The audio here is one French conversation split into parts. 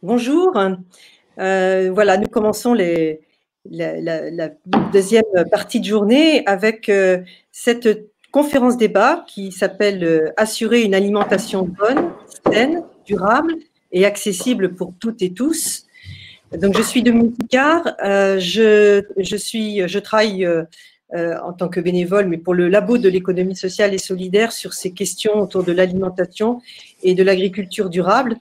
Bonjour. Voilà, nous commençons la deuxième partie de journée avec cette conférence débat qui s'appelle Assurer une alimentation bonne, saine, durable et accessible pour toutes et tous. Donc, je suis Dominique Picard. Je travaille en tant que bénévole, mais pour le Labo de l'économie sociale et solidaire sur ces questions autour de l'alimentation et de l'agriculture durable.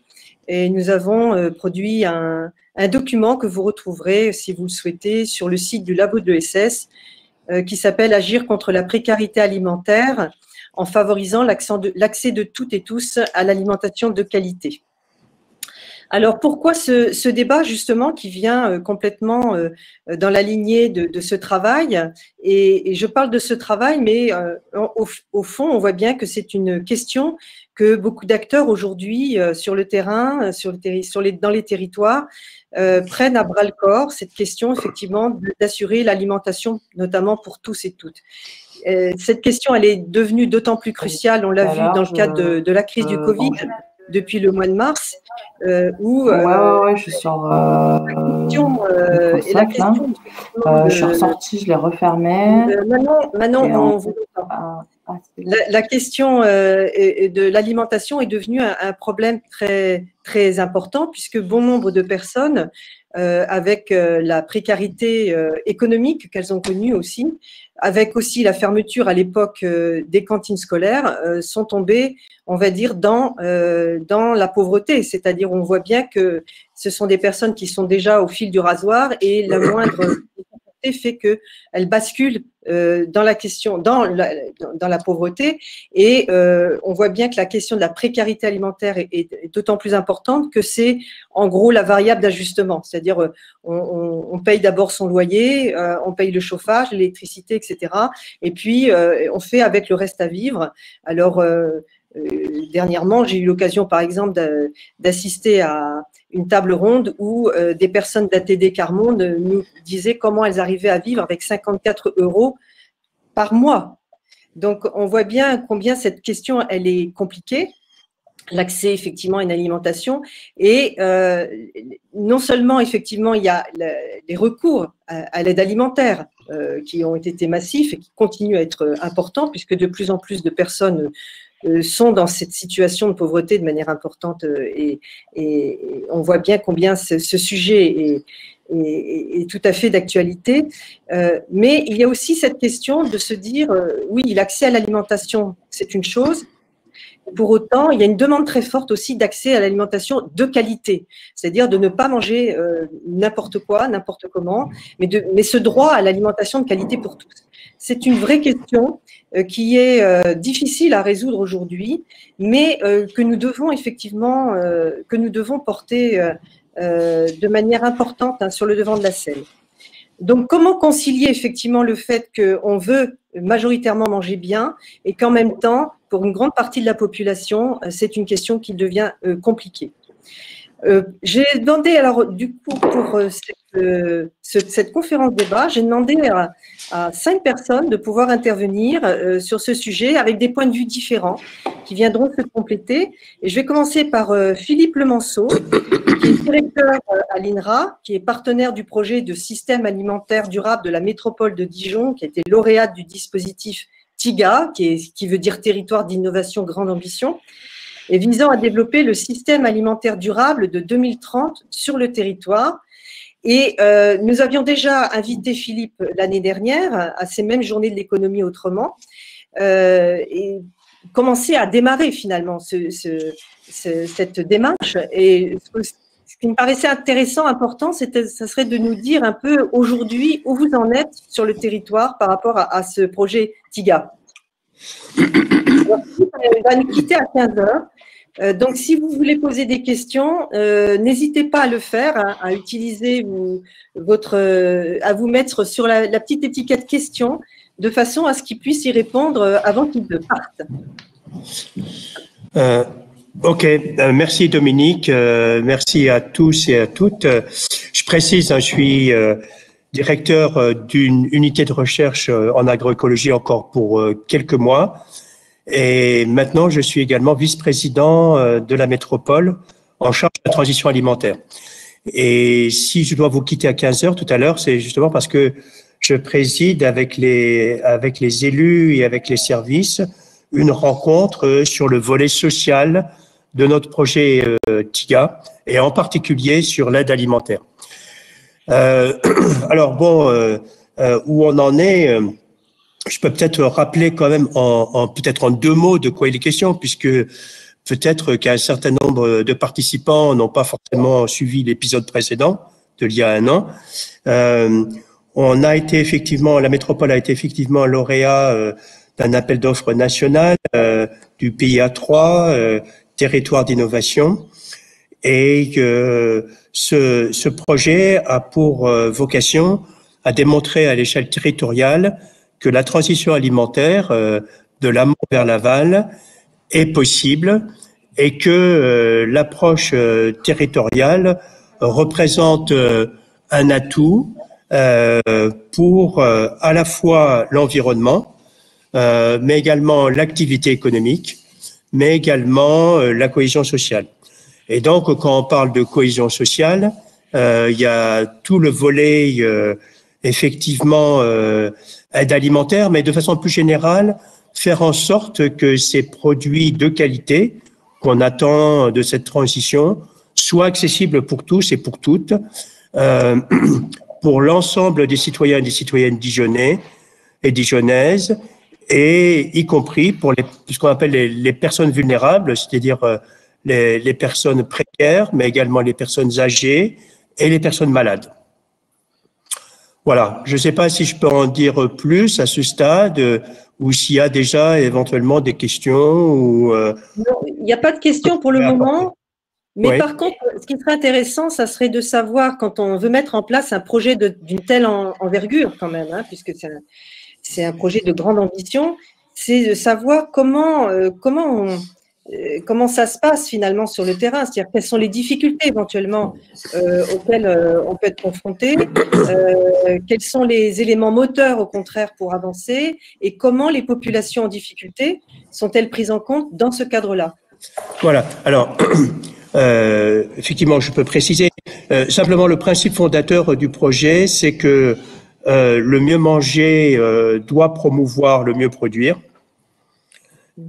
Et nous avons produit un document que vous retrouverez, si vous le souhaitez, sur le site du Labo de l'ESS, qui s'appelle « Agir contre la précarité alimentaire en favorisant l'accès de toutes et tous à l'alimentation de qualité ». Alors, pourquoi ce débat, justement, qui vient complètement dans la lignée de ce travail, et je parle de ce travail, mais au fond, on voit bien que c'est une question que beaucoup d'acteurs aujourd'hui sur le terrain, dans les territoires, prennent à bras-le-corps, cette question, effectivement, d'assurer l'alimentation, notamment pour tous et toutes. Cette question, elle est devenue d'autant plus cruciale, on l'a vu dans le cadre de la crise du Covid, depuis le mois de mars, où je sors je suis ressortie, je l'ai refermé. Manon, on vous entend. La question de l'alimentation est devenue un problème très, très important, puisque bon nombre de personnes, avec la précarité économique qu'elles ont connue aussi, avec aussi la fermeture à l'époque des cantines scolaires, sont tombées, on va dire, dans la pauvreté. C'est-à-dire, on voit bien que ce sont des personnes qui sont déjà au fil du rasoir et la moindre fait qu'elles basculent dans la pauvreté. Et on voit bien que la question de la précarité alimentaire est d'autant plus importante que c'est en gros la variable d'ajustement. C'est-à-dire on paye d'abord son loyer, on paye le chauffage, l'électricité, etc. Et puis on fait avec le reste à vivre. Alors dernièrement, j'ai eu l'occasion, par exemple, d'assister à une table ronde où des personnes d'ATD Carmonde nous disaient comment elles arrivaient à vivre avec 54 € par mois. Donc, on voit bien combien cette question, elle est compliquée, l'accès effectivement à une alimentation. Et non seulement, effectivement, il y a les recours à l'aide alimentaire qui ont été massifs et qui continuent à être importants, puisque de plus en plus de personnes sont dans cette situation de pauvreté de manière importante et on voit bien combien ce sujet est tout à fait d'actualité. Mais il y a aussi cette question de se dire, oui, l'accès à l'alimentation, c'est une chose. Pour autant, il y a une demande très forte aussi d'accès à l'alimentation de qualité, c'est-à-dire de ne pas manger n'importe quoi, n'importe comment, mais ce droit à l'alimentation de qualité pour tous. C'est une vraie question qui est difficile à résoudre aujourd'hui, mais que nous devons effectivement, porter de manière importante sur le devant de la scène. Donc, comment concilier effectivement le fait qu'on veut majoritairement manger bien et qu'en même temps, pour une grande partie de la population, c'est une question qui devient compliquée. J'ai demandé, alors du coup, pour cette conférence débat, j'ai demandé à 5 personnes de pouvoir intervenir sur ce sujet avec des points de vue différents qui viendront se compléter. Et je vais commencer par Philippe Lemanceau, qui est directeur à l'INRA, qui est partenaire du projet de système alimentaire durable de la métropole de Dijon, qui a été lauréate du dispositif TIGA, qui veut dire Territoire d'innovation grande ambition, et visant à développer le système alimentaire durable de 2030 sur le territoire. Et nous avions déjà invité Philippe l'année dernière à ces mêmes journées de l'économie autrement et commencé à démarrer finalement cette démarche. Et ce qui me paraissait intéressant, important, ça serait de nous dire un peu aujourd'hui où vous en êtes sur le territoire par rapport à ce projet TIGA. Alors, Philippe va nous quitter à 15 h. Donc, si vous voulez poser des questions, n'hésitez pas à le faire, à utiliser à vous mettre sur la petite étiquette question, de façon à ce qu'ils puissent y répondre avant qu'ils ne partent. Ok, merci Dominique, merci à tous et à toutes. Je précise, je suis directeur d'une unité de recherche en agroécologie encore pour quelques mois. Et maintenant, je suis également vice-président de la métropole en charge de la transition alimentaire. Et si je dois vous quitter à 15 heures tout à l'heure, c'est justement parce que je préside avec les élus et avec les services une rencontre sur le volet social de notre projet TIGA et en particulier sur l'aide alimentaire. Alors bon, où on en est, je peux peut-être rappeler quand même peut-être en 2 mots de quoi il est question, puisque peut-être qu'un certain nombre de participants n'ont pas forcément suivi l'épisode précédent de l'il y a 1 an. On a été effectivement, la métropole a été effectivement lauréat d'un appel d'offres national du PIA 3, territoire d'innovation, et ce projet a pour vocation à démontrer à l'échelle territoriale que la transition alimentaire de l'amont vers l'aval est possible et que l'approche territoriale représente un atout pour à la fois l'environnement, mais également l'activité économique, mais également la cohésion sociale. Et donc, quand on parle de cohésion sociale, il y a tout le volet effectivement aide alimentaire, mais de façon plus générale, faire en sorte que ces produits de qualité qu'on attend de cette transition soient accessibles pour tous et pour toutes, pour l'ensemble des citoyens et des citoyennes dijonnais et dijonnaises, et y compris pour ce qu'on appelle les personnes vulnérables, c'est-à-dire les personnes précaires, mais également les personnes âgées et les personnes malades. Voilà, je ne sais pas si je peux en dire plus à ce stade ou s'il y a déjà éventuellement des questions. Ou, non, il n'y a pas de questions pour le moment. Mais oui. Par contre, ce qui serait intéressant, ça serait de savoir, quand on veut mettre en place un projet d'une telle envergure quand même, hein, puisque c'est un projet de grande ambition, c'est de savoir comment ça se passe finalement sur le terrain, c'est-à-dire quelles sont les difficultés éventuellement auxquelles on peut être confronté, quels sont les éléments moteurs au contraire pour avancer et comment les populations en difficulté sont-elles prises en compte dans ce cadre-là. Voilà, alors effectivement je peux préciser, simplement le principe fondateur du projet c'est que le mieux manger doit promouvoir le mieux produire,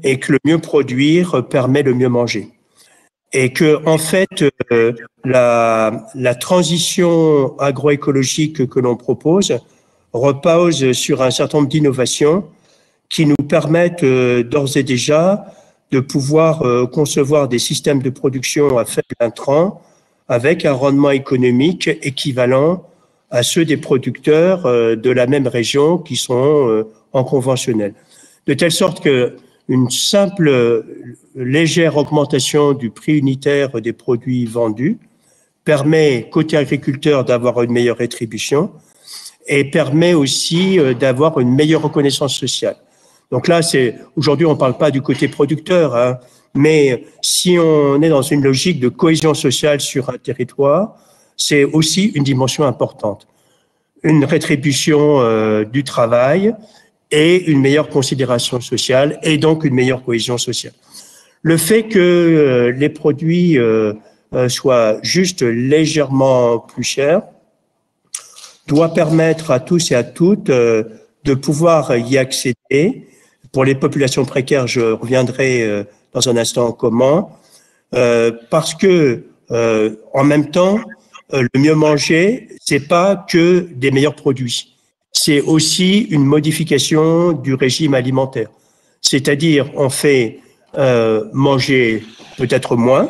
et que le mieux produire permet le mieux manger. Et que, en fait, la transition agroécologique que l'on propose repose sur un certain nombre d'innovations qui nous permettent d'ores et déjà de pouvoir concevoir des systèmes de production à faible intrant avec un rendement économique équivalent à ceux des producteurs de la même région qui sont en conventionnel. De telle sorte que une simple légère augmentation du prix unitaire des produits vendus permet, côté agriculteur, d'avoir une meilleure rétribution et permet aussi d'avoir une meilleure reconnaissance sociale. Donc là, aujourd'hui, on ne parle pas du côté producteur, hein, mais si on est dans une logique de cohésion sociale sur un territoire, c'est aussi une dimension importante. Une rétribution du travail, et une meilleure considération sociale et donc une meilleure cohésion sociale. Le fait que les produits soient juste légèrement plus chers doit permettre à tous et à toutes de pouvoir y accéder. Pour les populations précaires, je reviendrai dans un instant comment, parce que en même temps, le mieux manger, c'est pas que des meilleurs produits. C'est aussi une modification du régime alimentaire. C'est-à-dire, on fait manger peut-être moins,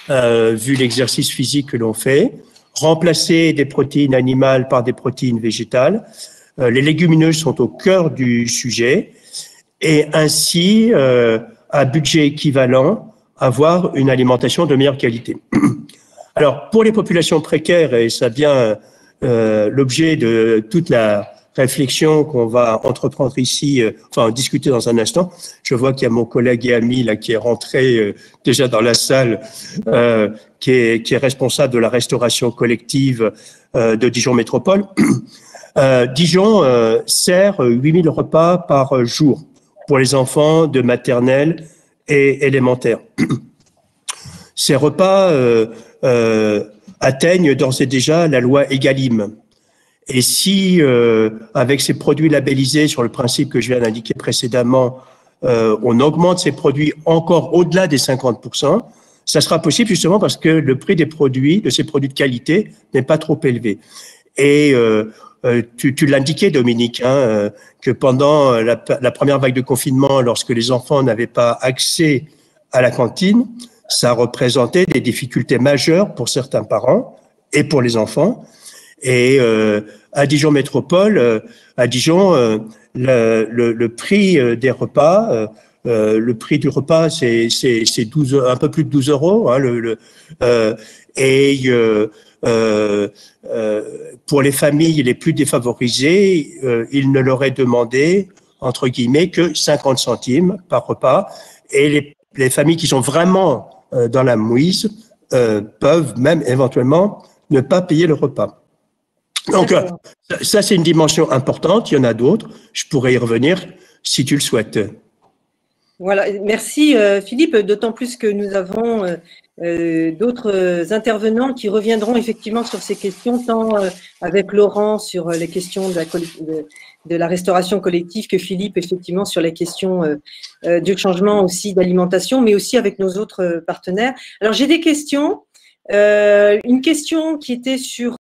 vu l'exercice physique que l'on fait, remplacer des protéines animales par des protéines végétales. Les légumineuses sont au cœur du sujet et ainsi, à budget équivalent, avoir une alimentation de meilleure qualité. Alors, pour les populations précaires, et ça vient l'objet de toute la réflexion qu'on va entreprendre ici, enfin discuter dans un instant. Je vois qu'il y a mon collègue et ami là qui est rentré déjà dans la salle, qui est responsable de la restauration collective de Dijon Métropole. Dijon sert 8000 repas par jour pour les enfants de maternelle et élémentaire. ces repas atteignent d'ores et déjà la loi Egalim. Et si, avec ces produits labellisés sur le principe que je viens d'indiquer précédemment, on augmente ces produits encore au-delà des 50%, ça sera possible justement parce que le prix des produits, de ces produits de qualité, n'est pas trop élevé. Et tu l'indiquais, Dominique, hein, que pendant la première vague de confinement, lorsque les enfants n'avaient pas accès à la cantine, ça représentait des difficultés majeures pour certains parents et pour les enfants. Et à Dijon Métropole, à Dijon, le prix des repas, le prix du repas, c'est 12, un peu plus de 12 euros. Hein, pour les familles les plus défavorisées, il ne leur est demandé, entre guillemets, que 50 centimes par repas. Et les familles qui sont vraiment dans la mouise peuvent même éventuellement ne pas payer le repas. Donc, ça, c'est une dimension importante. Il y en a d'autres. Je pourrais y revenir si tu le souhaites. Voilà. Merci, Philippe, d'autant plus que nous avons d'autres intervenants qui reviendront effectivement sur ces questions, tant avec Laurent sur les questions de la restauration collective que Philippe, effectivement, sur les questions du changement aussi d'alimentation, mais aussi avec nos autres partenaires. Alors, j'ai des questions. Une question qui était sur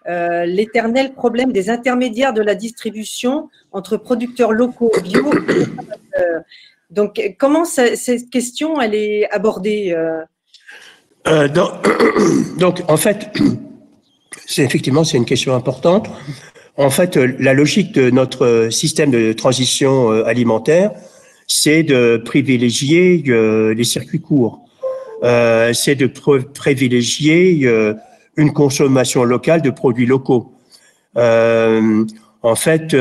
l'éternel problème des intermédiaires de la distribution entre producteurs locaux bio et consommateurs. Donc, comment cette question elle est abordée donc, en fait, c'est une question importante. En fait, la logique de notre système de transition alimentaire, c'est de privilégier les circuits courts. C'est de privilégier une consommation locale de produits locaux. En fait,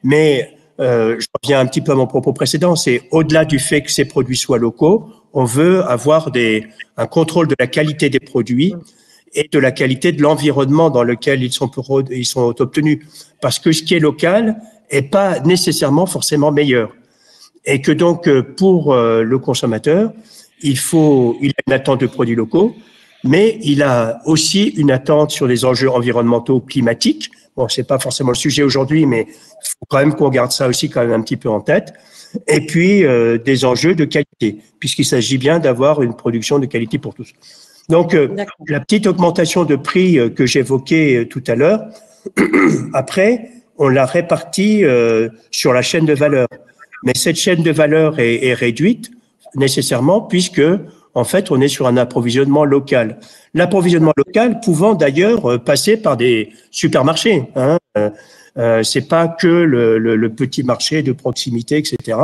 mais je reviens un petit peu à mon propos précédent, c'est au-delà du fait que ces produits soient locaux, on veut avoir un contrôle de la qualité des produits et de la qualité de l'environnement dans lequel ils sont obtenus. Parce que ce qui est local est pas nécessairement forcément meilleur. Et que donc, pour le consommateur, il a une attente de produits locaux, mais il a aussi une attente sur les enjeux environnementaux climatiques. Bon, c'est pas forcément le sujet aujourd'hui, mais il faut quand même qu'on garde ça aussi quand même un petit peu en tête. Et puis, des enjeux de qualité, puisqu'il s'agit bien d'avoir une production de qualité pour tous. Donc, la petite augmentation de prix que j'évoquais tout à l'heure, après, on l'a répartie sur la chaîne de valeur. Mais cette chaîne de valeur est réduite nécessairement puisque, en fait, on est sur un approvisionnement local. L'approvisionnement local pouvant d'ailleurs passer par des supermarchés. Hein. C'est pas que le petit marché de proximité, etc.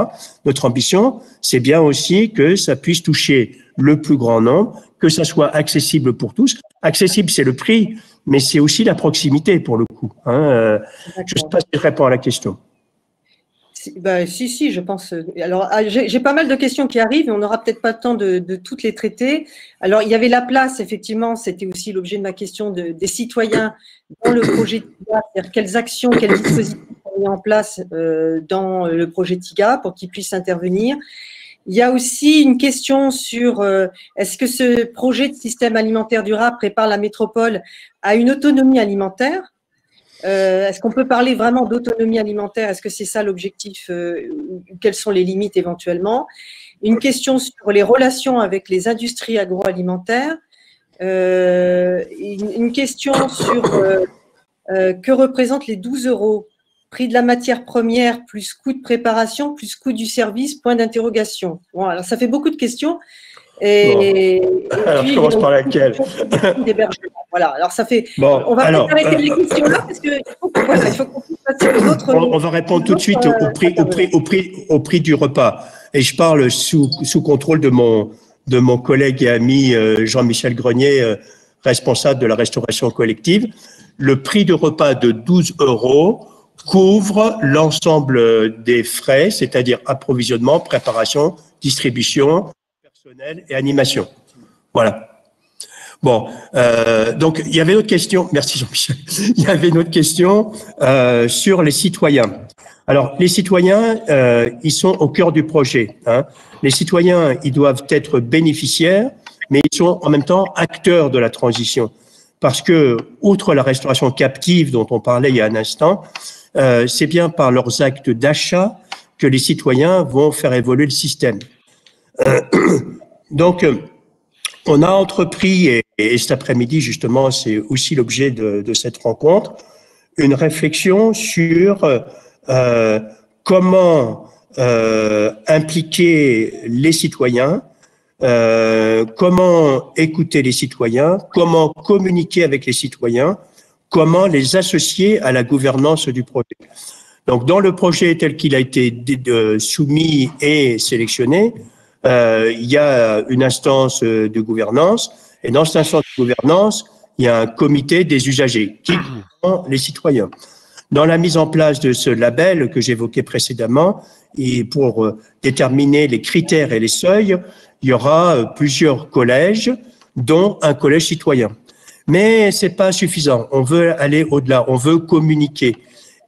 Notre ambition, c'est bien aussi que ça puisse toucher le plus grand nombre, que ça soit accessible pour tous. Accessible, c'est le prix, mais c'est aussi la proximité pour le coup. Hein. Je ne sais pas si je réponds à la question. Si, je pense. Alors, j'ai pas mal de questions qui arrivent et on n'aura peut-être pas le temps de toutes les traiter. Alors, il y avait la place, effectivement, c'était aussi l'objet de ma question des citoyens dans le projet TIGA, c'est-à-dire quelles actions, quels dispositifs sont mis en place dans le projet TIGA pour qu'ils puissent intervenir. Il y a aussi une question sur est-ce que ce projet de système alimentaire durable prépare la métropole à une autonomie alimentaire? Est-ce qu'on peut parler vraiment d'autonomie alimentaire? Est-ce que c'est ça l'objectif? Quelles sont les limites éventuellement? Une question sur les relations avec les industries agroalimentaires. Une question sur que représentent les 12 euros? Prix de la matière première plus coût de préparation plus coût du service, point d'interrogation. Bon, alors ça fait beaucoup de questions. Alors, je commence par laquelle? Voilà, alors ça fait. Bon, on va peut-être arrêter les questions là parce qu'il faut qu'on puisse passer aux autres. On va répondre tout de suite au prix du repas. Et je parle sous contrôle de mon collègue et ami Jean-Michel Grenier, responsable de la restauration collective. Le prix du repas de 12 euros couvre l'ensemble des frais, c'est-à-dire approvisionnement, préparation, distribution, personnel et animation. Voilà. Bon, donc il y avait une autre question. Merci Jean-Michel. Il y avait une autre question sur les citoyens. Alors, les citoyens, ils sont au cœur du projet. Hein. Les citoyens, ils doivent être bénéficiaires, mais ils sont en même temps acteurs de la transition. Parce que, outre la restauration captive dont on parlait il y a un instant, c'est bien par leurs actes d'achat que les citoyens vont faire évoluer le système. Donc, on a entrepris, et cet après-midi, justement, c'est aussi l'objet de cette rencontre, une réflexion sur comment impliquer les citoyens, comment écouter les citoyens, comment communiquer avec les citoyens, comment les associer à la gouvernance du projet. Donc, dans le projet tel qu'il a été soumis et sélectionné, il y a une instance de gouvernance, et dans cette instance de gouvernance, il y a un comité des usagers qui sont les citoyens. Dans la mise en place de ce label que j'évoquais précédemment, et pour déterminer les critères et les seuils, il y aura plusieurs collèges, dont un collège citoyen. Mais c'est pas suffisant. On veut aller au-delà. On veut communiquer.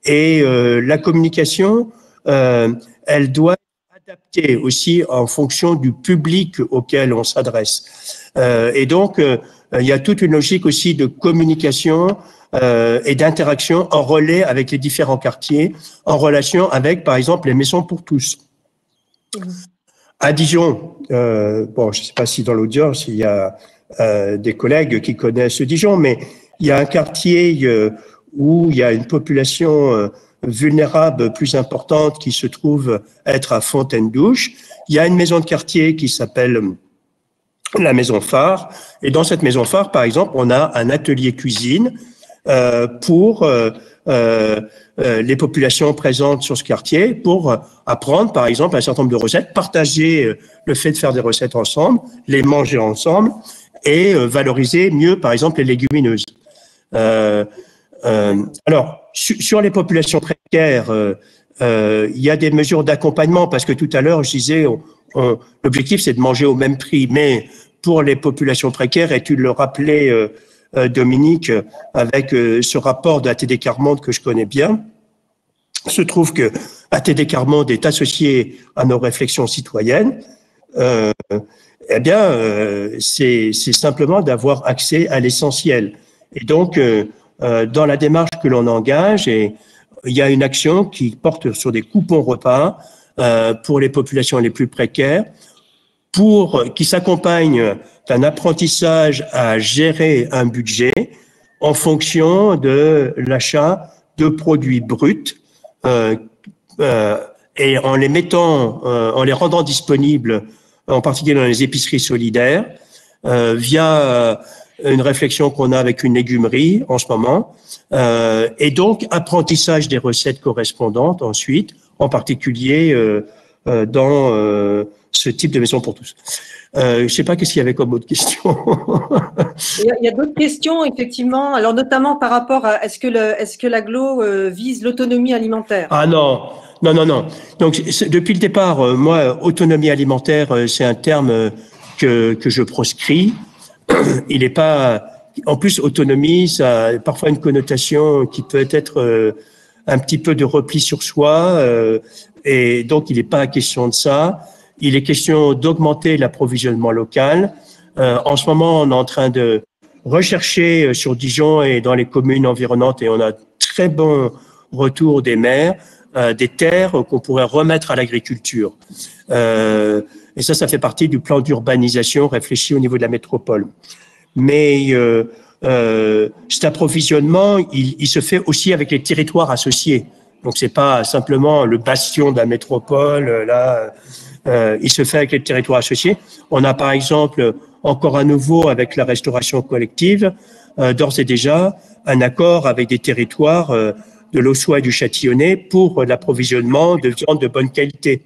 Et la communication, elle doit être adaptée aussi en fonction du public auquel on s'adresse. Et donc, il y a toute une logique aussi de communication et d'interaction en relais avec les différents quartiers, en relation avec, par exemple, les maisons pour tous. À Dijon, bon, je ne sais pas si dans l'audience, il y a des collègues qui connaissent Dijon, mais il y a un quartier où il y a une population vulnérable plus importante qui se trouve être à Fontaine-Douche. Il y a une maison de quartier qui s'appelle la Maison Phare. Et dans cette Maison Phare, par exemple, on a un atelier cuisine pour les populations présentes sur ce quartier, pour apprendre, par exemple, un certain nombre de recettes, partager le fait de faire des recettes ensemble, les manger ensemble et valoriser mieux, par exemple, les légumineuses. Alors, sur les populations précaires, il y a des mesures d'accompagnement, parce que tout à l'heure, je disais, l'objectif, c'est de manger au même prix, mais pour les populations précaires, et tu le rappelais, Dominique, avec ce rapport de ATD Quart Monde que je connais bien, il se trouve que ATD Quart Monde est associé à nos réflexions citoyennes. Eh bien, c'est simplement d'avoir accès à l'essentiel. Et donc, dans la démarche que l'on engage, et il y a une action qui porte sur des coupons repas pour les populations les plus précaires, qui s'accompagne d'un apprentissage à gérer un budget en fonction de l'achat de produits bruts et en les mettant, en les rendant disponibles, en particulier dans les épiceries solidaires, via une réflexion qu'on a avec une légumerie en ce moment, et donc apprentissage des recettes correspondantes ensuite, en particulier dans ce type de maison pour tous. Je ne sais pas qu'est-ce qu'il y avait comme autre question. Il y a d'autres questions, effectivement. Alors, notamment par rapport à est-ce que l'agglo vise l'autonomie alimentaire? Ah non, non, non, non. Donc, depuis le départ, moi, autonomie alimentaire, c'est un terme que je proscris. Il n'est pas. En plus, autonomie, ça a parfois une connotation qui peut être un petit peu de repli sur soi, et donc il n'est pas question de ça. Il est question d'augmenter l'approvisionnement local. En ce moment, on est en train de rechercher sur Dijon et dans les communes environnantes, et on a très bon retour des maires, des terres qu'on pourrait remettre à l'agriculture. Et ça fait partie du plan d'urbanisation réfléchi au niveau de la métropole. Mais cet approvisionnement, il se fait aussi avec les territoires associés. Donc c'est pas simplement le bastion de la métropole, là. Il se fait avec les territoires associés. On a par exemple encore à nouveau avec la restauration collective, d'ores et déjà un accord avec des territoires de l'Aussois et du Châtillonnais pour l'approvisionnement de viande de bonne qualité.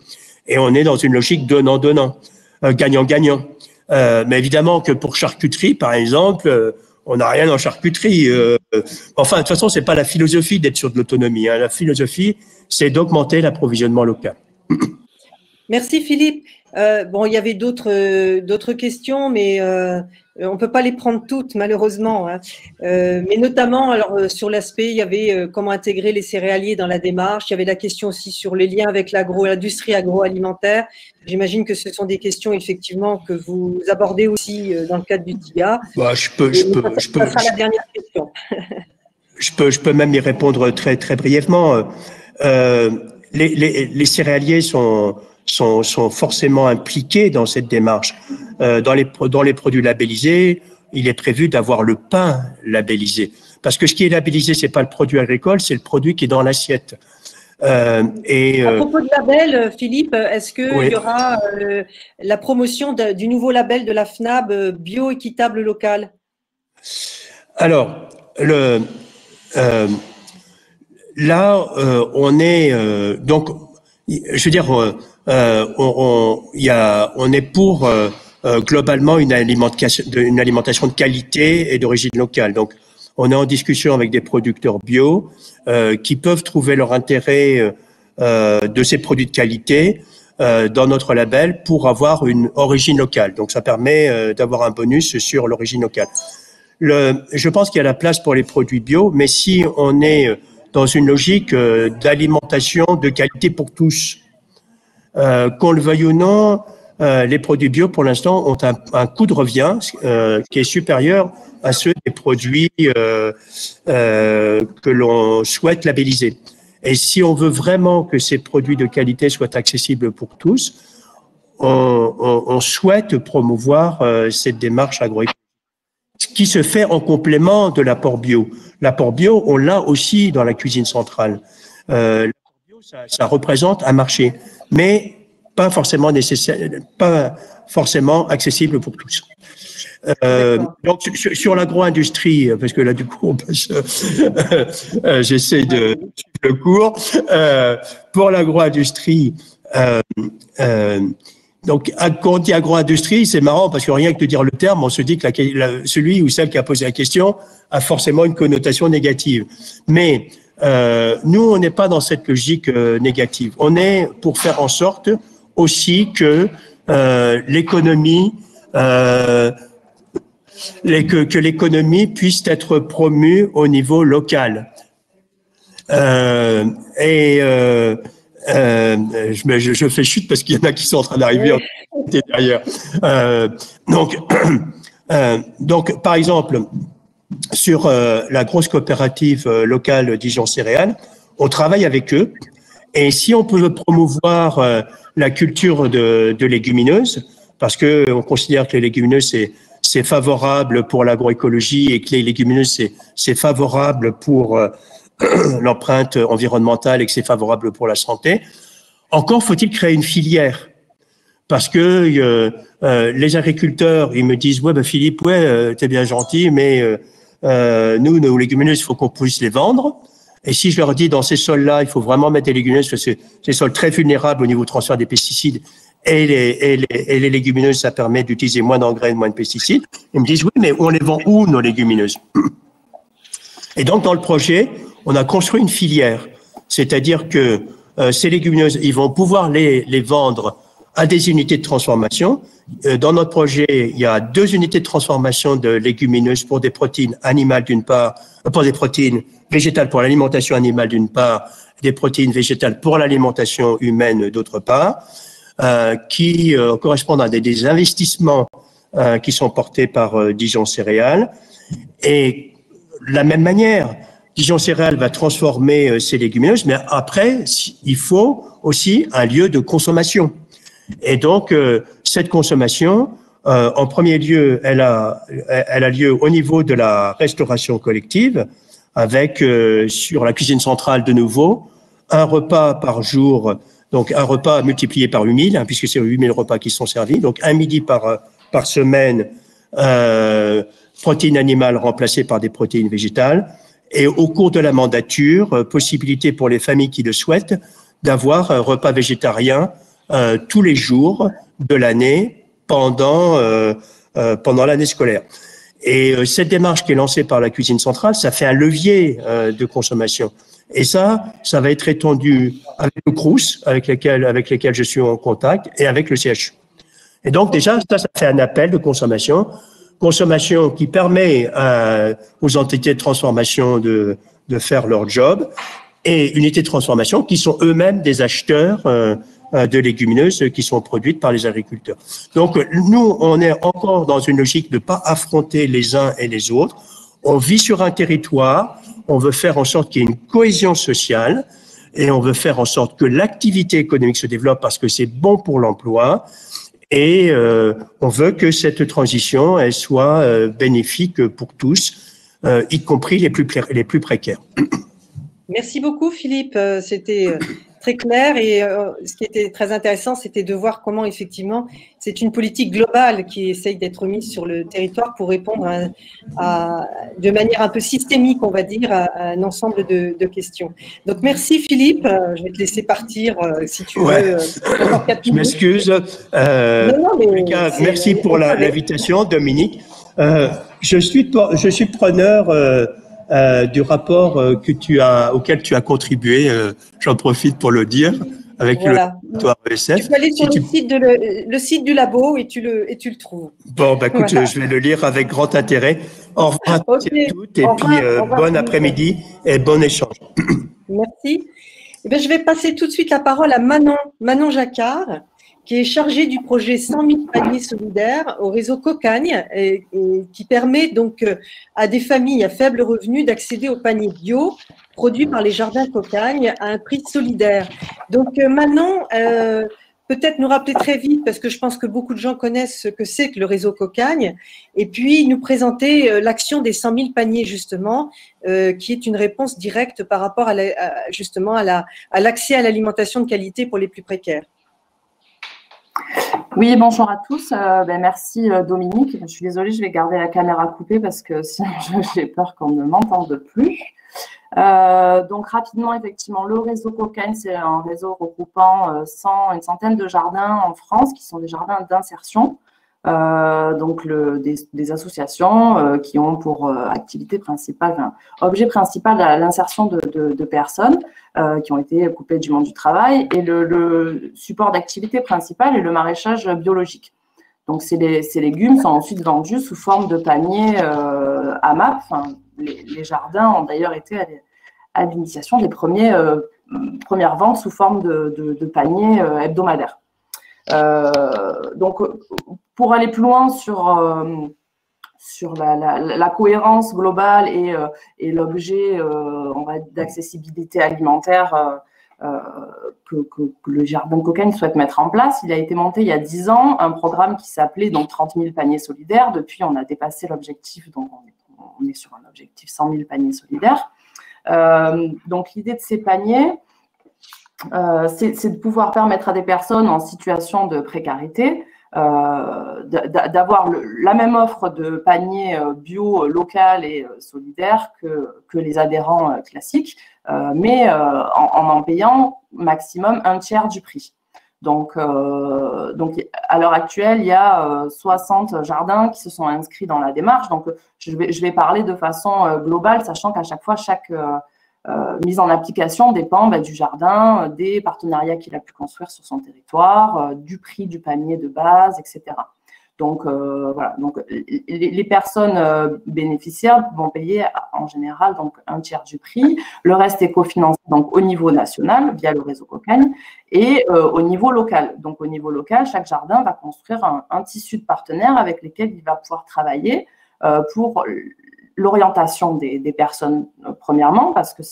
Et on est dans une logique donnant-donnant, gagnant-gagnant. Mais évidemment que pour charcuterie, par exemple, on n'a rien en charcuterie. Enfin, de toute façon, c'est pas la philosophie d'être sur de l'autonomie. Hein. La philosophie, c'est d'augmenter l'approvisionnement local. Merci Philippe. Bon, il y avait d'autres questions, mais on ne peut pas les prendre toutes malheureusement. Hein. Mais notamment, alors sur l'aspect, il y avait comment intégrer les céréaliers dans la démarche. Il y avait la question aussi sur les liens avec l'industrie agroalimentaire. J'imagine que ce sont des questions effectivement que vous abordez aussi dans le cadre du TIA. Bah, ça sera la dernière question. Je peux même y répondre très brièvement. Les céréaliers sont forcément impliqués dans cette démarche. Dans les produits labellisés, il est prévu d'avoir le pain labellisé. Parce que ce qui est labellisé, c'est pas le produit agricole, c'est le produit qui est dans l'assiette. À propos de label, Philippe, est-ce qu'il oui. y aura la promotion du nouveau label de la FNAB bio équitable local? Alors, là, on est donc, je veux dire, on est pour globalement une alimentation de qualité et d'origine locale. Donc, on est en discussion avec des producteurs bio qui peuvent trouver leur intérêt de ces produits de qualité dans notre label pour avoir une origine locale. Donc, ça permet d'avoir un bonus sur l'origine locale. Je pense qu'il y a la place pour les produits bio, mais si on est dans une logique d'alimentation de qualité pour tous, qu'on le veuille ou non, les produits bio, pour l'instant, ont un coût de revient qui est supérieur à ceux des produits que l'on souhaite labelliser. Et si on veut vraiment que ces produits de qualité soient accessibles pour tous, on souhaite promouvoir cette démarche agroécologique, ce qui se fait en complément de l'apport bio. L'apport bio, on l'a aussi dans la cuisine centrale. L'apport bio, ça représente un marché, mais pas forcément accessible pour tous. Donc sur l'agro-industrie, parce que là du coup on passe, j'essaie de suivre le cours. Pour l'agro-industrie, donc quand on dit agro-industrie, c'est marrant parce que rien que de dire le terme, on se dit que celui ou celle qui a posé la question a forcément une connotation négative. Mais nous, on n'est pas dans cette logique négative. On est pour faire en sorte aussi que l'économie que l'économie puisse être promue au niveau local. Je fais chute parce qu'il y en a qui sont en train d'arriver derrière. Donc, par exemple, sur la grosse coopérative locale Dijon Céréales, on travaille avec eux. Et si on peut promouvoir la culture de légumineuses, parce que on considère que les légumineuses c'est favorable pour l'agroécologie et que les légumineuses c'est favorable pour l'empreinte environnementale et que c'est favorable pour la santé. Encore faut-il créer une filière, parce que les agriculteurs ils me disent ouais Philippe t'es bien gentil mais nous nos légumineuses il faut qu'on puisse les vendre. Et si je leur dis dans ces sols-là, il faut vraiment mettre des légumineuses, parce que c'est des sols très vulnérables au niveau transfert des pesticides, et les légumineuses, ça permet d'utiliser moins d'engrais et moins de pesticides. Ils me disent, oui, mais on les vend où, nos légumineuses? Et donc, dans le projet, on a construit une filière. C'est-à-dire que ces légumineuses, ils vont pouvoir les vendre à des unités de transformation. Dans notre projet, il y a 2 unités de transformation de légumineuses pour des protéines animales d'une part, pour des protéines végétales pour l'alimentation animale d'une part, des protéines végétales pour l'alimentation humaine d'autre part, qui correspondent à des investissements qui sont portés par Dijon Céréales. Et de la même manière, Dijon Céréales va transformer ces légumineuses, mais après, il faut aussi un lieu de consommation. Et donc, cette consommation, en premier lieu, elle a lieu au niveau de la restauration collective, avec sur la cuisine centrale de nouveau, un repas par jour, donc un repas multiplié par 8000, puisque c'est 8000 repas qui sont servis, donc un midi par semaine, protéines animales remplacées par des protéines végétales, et au cours de la mandature, possibilité pour les familles qui le souhaitent d'avoir un repas végétarien tous les jours de l'année pendant l'année scolaire. Et cette démarche qui est lancée par la cuisine centrale, ça fait un levier de consommation. Et ça va être étendu avec le CROUS, avec lesquels je suis en contact, et avec le CHU. Et donc, déjà, ça fait un appel de consommation qui permet aux entités de transformation de faire leur job, et unités de transformation qui sont eux-mêmes des acheteurs de légumineuses qui sont produites par les agriculteurs. Donc, nous, on est encore dans une logique de ne pas affronter les uns et les autres. On vit sur un territoire, on veut faire en sorte qu'il y ait une cohésion sociale et on veut faire en sorte que l'activité économique se développe parce que c'est bon pour l'emploi et on veut que cette transition elle soit bénéfique pour tous, y compris les plus précaires. Merci beaucoup, Philippe. C'était très clair et ce qui était très intéressant, c'était de voir comment effectivement c'est une politique globale qui essaye d'être mise sur le territoire pour répondre de manière un peu systémique, on va dire, à un ensemble de questions. Donc merci Philippe, je vais te laisser partir si tu veux. Je m'excuse. Merci pour l'invitation, Dominique. Je suis preneur du rapport auquel tu as contribué, j'en profite pour le dire, avec le laboratoire ESF. Tu peux aller sur le site du labo et tu le trouves. Bon, bah, écoute, je vais le lire avec grand intérêt. Au revoir à toutes et toutes, et puis bon après-midi et bon échange. Merci. Eh bien, je vais passer tout de suite la parole à Manon Jacquard, qui est chargée du projet 100 000 paniers solidaires au réseau Cocagne et qui permet donc à des familles à faible revenu d'accéder aux paniers bio produits par les jardins Cocagne à un prix solidaire. Donc Manon, peut-être nous rappeler très vite, parce que je pense que beaucoup de gens connaissent ce que c'est que le réseau Cocagne, et puis nous présenter l'action des 100 000 paniers justement, qui est une réponse directe par rapport à l'accès à l'alimentation de qualité pour les plus précaires. Oui, bonjour à tous. Merci Dominique. Je suis désolée, je vais garder la caméra coupée parce que sinon j'ai peur qu'on ne m'entende plus. Donc rapidement, effectivement, le réseau Cocagne, c'est un réseau regroupant une centaine de jardins en France qui sont des jardins d'insertion. Donc des associations qui ont pour activité principale, objet principal l'insertion de personnes qui ont été coupées du monde du travail, et le support d'activité principal est le maraîchage biologique. Donc ces légumes sont ensuite vendus sous forme de paniers AMAP. Enfin, les jardins ont d'ailleurs été à l'initiation des premières ventes sous forme de paniers hebdomadaires. Donc, pour aller plus loin sur la cohérence globale et l'objet d'accessibilité alimentaire que le jardin Cocagne souhaite mettre en place, il a été monté il y a 10 ans un programme qui s'appelait donc 30 000 paniers solidaires. Depuis, on a dépassé l'objectif, donc on est sur un objectif 100 000 paniers solidaires. Donc, l'idée de ces paniers, c'est de pouvoir permettre à des personnes en situation de précarité d'avoir la même offre de panier bio, local et solidaire que les adhérents classiques, mais en payant maximum un tiers du prix. Donc à l'heure actuelle, il y a 60 jardins qui se sont inscrits dans la démarche. Donc, je vais parler de façon globale, sachant qu'à chaque fois, chaque mise en application dépend du jardin, des partenariats qu'il a pu construire sur son territoire, du prix du panier de base, etc. Donc, voilà. Donc, les personnes bénéficiaires vont payer en général donc, un tiers du prix. Le reste est cofinancé donc, au niveau national via le réseau Cocagne et au niveau local. Donc, au niveau local, chaque jardin va construire un tissu de partenaires avec lesquels il va pouvoir travailler pour l'orientation des personnes, premièrement, parce que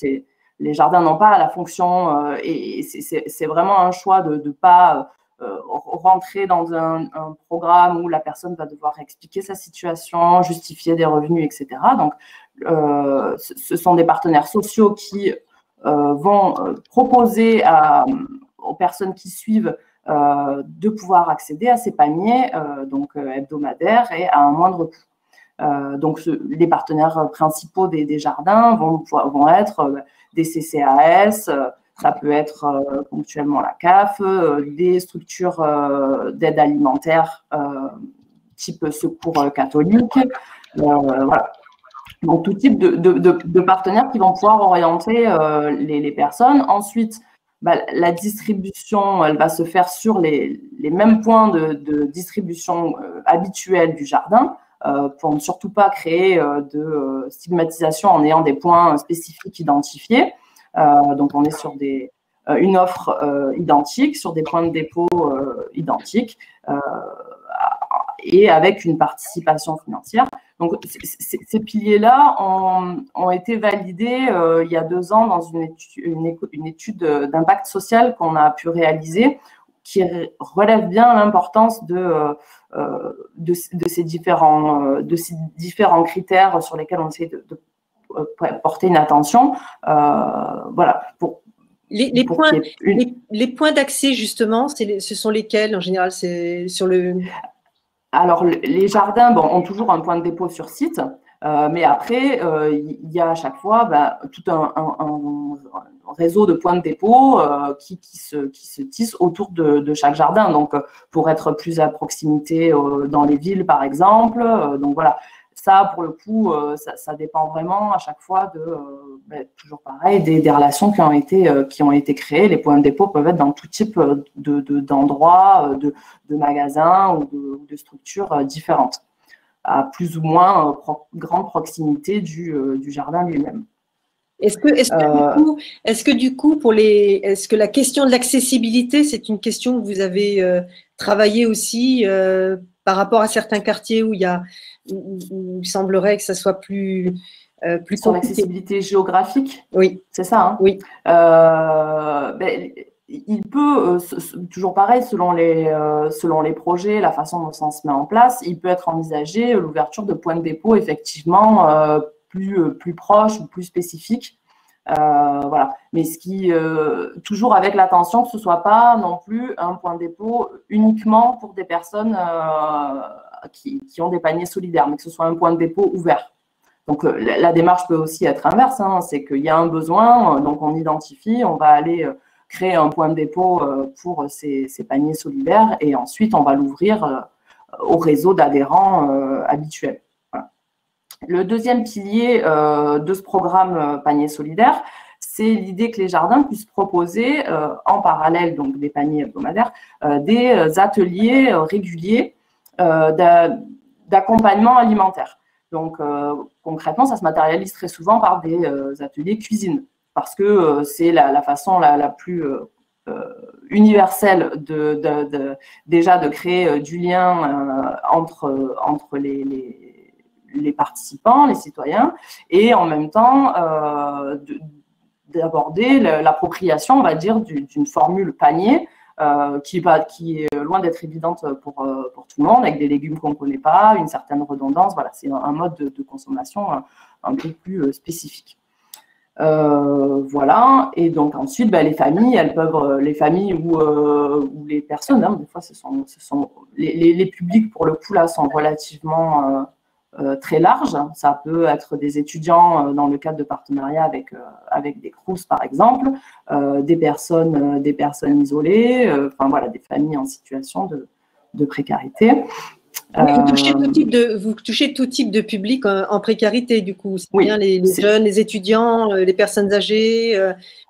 les jardins n'ont pas la fonction et c'est vraiment un choix de ne pas rentrer dans un programme où la personne va devoir expliquer sa situation, justifier des revenus, etc. Donc, ce sont des partenaires sociaux qui vont proposer aux personnes qui suivent de pouvoir accéder à ces paniers hebdomadaires et à un moindre coût. Donc, les partenaires principaux des jardins vont être des CCAS, ça peut être ponctuellement la CAF, des structures d'aide alimentaire type secours catholique. Voilà. Donc, tout type de partenaires qui vont pouvoir orienter les personnes. Ensuite, la distribution, elle va se faire sur les mêmes points de distribution habituels du jardin, pour ne surtout pas créer de stigmatisation en ayant des points spécifiques identifiés. Donc, on est sur une offre identique, sur des points de dépôt identiques, et avec une participation financière. Donc, ces piliers-là ont été validés il y a 2 ans dans une étude d'impact social qu'on a pu réaliser, qui relève bien l'importance de ces différents critères sur lesquels on essaie de porter une attention. Voilà. Les points d'accès, justement, ce sont lesquels en général? C'est sur le… Alors, les jardins ont toujours un point de dépôt sur site, mais après, il y a à chaque fois tout un réseau de points de dépôt qui se tissent autour de chaque jardin. Donc, pour être plus à proximité dans les villes, par exemple. Donc, voilà. Ça, pour le coup, ça dépend vraiment à chaque fois toujours pareil, des relations qui ont été créées. Les points de dépôt peuvent être dans tout type d'endroits, de magasins ou de structures différentes, à plus ou moins grande proximité du jardin lui-même. Est-ce que du coup, est-ce que la question de l'accessibilité, c'est une question que vous avez travaillé aussi par rapport à certains quartiers où il semblerait que ça soit plus sur l'accessibilité géographique? Oui. C'est ça, hein? Oui. Il peut, toujours pareil, selon les projets, la façon dont ça se met en place, il peut être envisagé l'ouverture de points de dépôt effectivement plus proches ou plus spécifiques. Voilà. Mais toujours avec l'attention que ce ne soit pas non plus un point de dépôt uniquement pour des personnes qui ont des paniers solidaires, mais que ce soit un point de dépôt ouvert. Donc, la démarche peut aussi être inverse, hein, c'est qu'il y a un besoin, donc on identifie, on va aller créer un point de dépôt pour ces paniers solidaires et ensuite on va l'ouvrir au réseau d'adhérents habituels. Voilà. Le deuxième pilier de ce programme panier solidaire, c'est l'idée que les jardins puissent proposer en parallèle donc des paniers hebdomadaires des ateliers réguliers d'accompagnement alimentaire. Donc, concrètement, ça se matérialise très souvent par des ateliers cuisine, parce que c'est la façon la plus universelle déjà de créer du lien entre les participants, les citoyens, et en même temps d'aborder l'appropriation, on va dire, d'une formule panier qui est loin d'être évidente pour tout le monde, avec des légumes qu'on ne connaît pas, une certaine redondance. Voilà, c'est un mode de consommation un peu plus spécifique. Voilà, et donc ensuite, les familles, elles peuvent, les familles ou les personnes, hein, des fois, ce sont les publics, pour le coup, là, sont relativement très larges. Ça peut être des étudiants dans le cadre de partenariats avec des CROUS, par exemple, des personnes isolées, enfin voilà, des familles en situation de précarité. Vous touchez tout type de public en précarité, du coup. C'est bien les jeunes, les étudiants, les personnes âgées,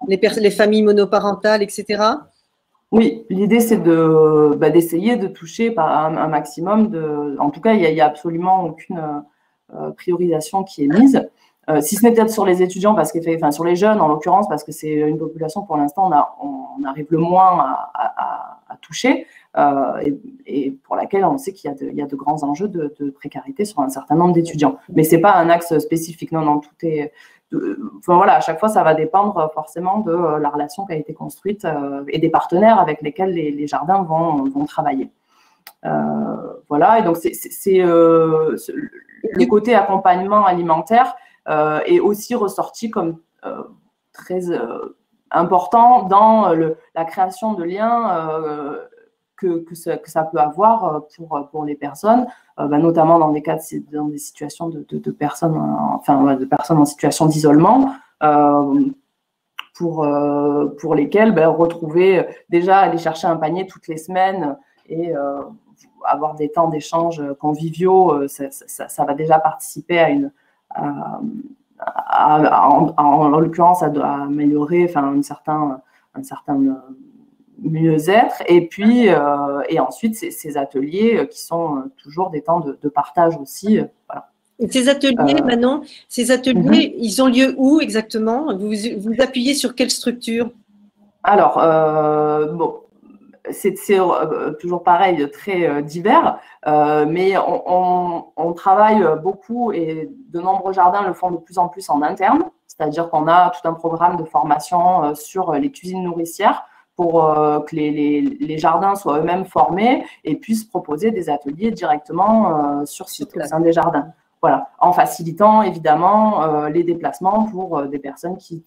les familles monoparentales, etc. Oui, l'idée, c'est d'essayer de toucher par un maximum en tout cas, il n'y a absolument aucune priorisation qui est mise. Si ce n'est peut-être sur les étudiants, sur les jeunes en l'occurrence, parce que c'est une population pour l'instant on arrive le moins à toucher et pour laquelle on sait qu'il y a de grands enjeux de précarité sur un certain nombre d'étudiants. Mais ce n'est pas un axe spécifique, non, tout est… voilà, à chaque fois, ça va dépendre forcément de la relation qui a été construite et des partenaires avec lesquels les jardins vont travailler. Voilà, et donc c'est le côté accompagnement alimentaire est aussi ressorti comme très important dans la création de liens que ça peut avoir pour les personnes, notamment dans des situations de personnes, de personnes en situation d'isolement, pour lesquelles retrouver, déjà aller chercher un panier toutes les semaines et avoir des temps d'échange conviviaux, ça va déjà participer en l'occurrence, à améliorer un certain mieux-être. Et puis, et ensuite, ces ateliers qui sont toujours des temps de partage aussi. Voilà. Et ces ateliers, Manon, ces ateliers, ils ont lieu où exactement? Vous appuyez sur quelle structure? Alors, bon, c'est toujours pareil, très divers, mais on travaille beaucoup et de nombreux jardins le font de plus en plus en interne, c'est-à-dire qu'on a tout un programme de formation sur les cuisines nourricières pour que les jardins soient eux-mêmes formés et puissent proposer des ateliers directement sur site au sein des jardins. Voilà, en facilitant évidemment les déplacements pour des personnes qui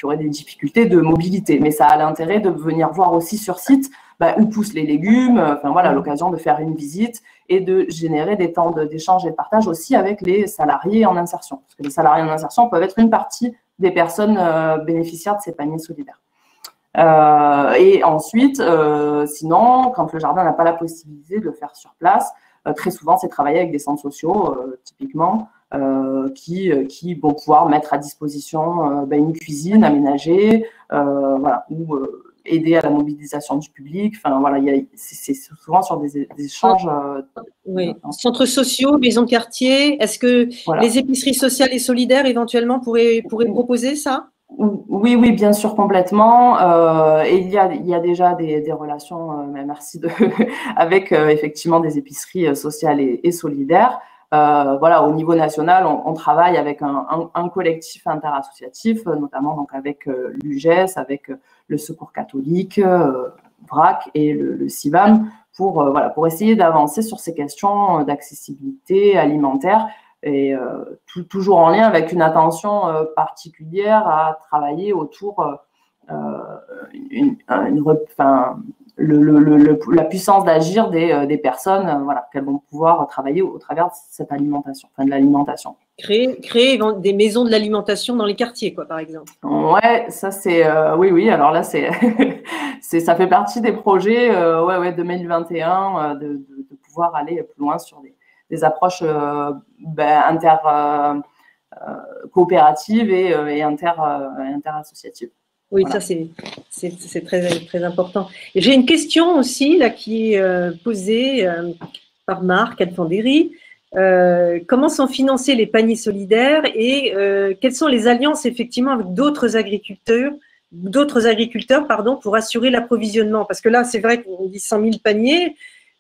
auraient des difficultés de mobilité. Mais ça a l'intérêt de venir voir aussi sur site où poussent les légumes, voilà, l'occasion de faire une visite et de générer des temps d'échange et de partage aussi avec les salariés en insertion. Parce que les salariés en insertion peuvent être une partie des personnes bénéficiaires de ces paniers solidaires. Et ensuite, sinon, quand le jardin n'a pas la possibilité de le faire sur place, très souvent, c'est travailler avec des centres sociaux, typiquement, qui vont pouvoir mettre à disposition une cuisine aménagée, voilà, ou aider à la mobilisation du public. Enfin, voilà, c'est souvent sur des échanges. Oui. Centres sociaux, maisons de quartier. Est-ce que les épiceries sociales et solidaires, éventuellement, pourraient proposer ça? Oui, oui, bien sûr, complètement. Et il y a déjà des relations, merci, avec effectivement des épiceries sociales et solidaires. Voilà, au niveau national, on travaille avec un collectif interassociatif, notamment donc avec l'UGES, avec le Secours catholique, VRAC et le CIVAM, pour essayer d'avancer sur ces questions d'accessibilité alimentaire. Et toujours en lien avec une attention particulière à travailler autour la puissance d'agir des personnes, voilà, qu'elles vont pouvoir travailler au travers de cette alimentation, de l'alimentation. Créer des maisons de l'alimentation dans les quartiers, quoi, par exemple. Ouais, ça c'est oui. Alors là, ça fait partie des projets 2021 de pouvoir aller plus loin sur des approches coopératives et interassociatives. Oui, voilà. Ça c'est très, très important. J'ai une question aussi là, qui est posée par Marc Alfandéry. Comment sont financés les paniers solidaires et quelles sont les alliances effectivement avec d'autres agriculteurs pour assurer l'approvisionnement? Parce que là, c'est vrai qu'on dit 100 000 paniers.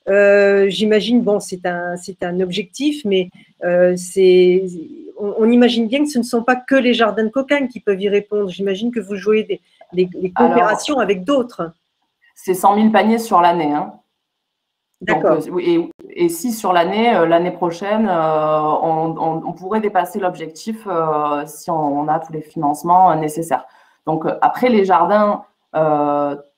J'imagine, bon, c'est un objectif, mais on imagine bien que ce ne sont pas que les jardins de Cocagne qui peuvent y répondre. J'imagine que vous jouez des coopérations avec d'autres. C'est 100 000 paniers sur l'année. Hein. D'accord. Et si sur l'année prochaine, on pourrait dépasser l'objectif si on a tous les financements nécessaires. Donc après, les jardins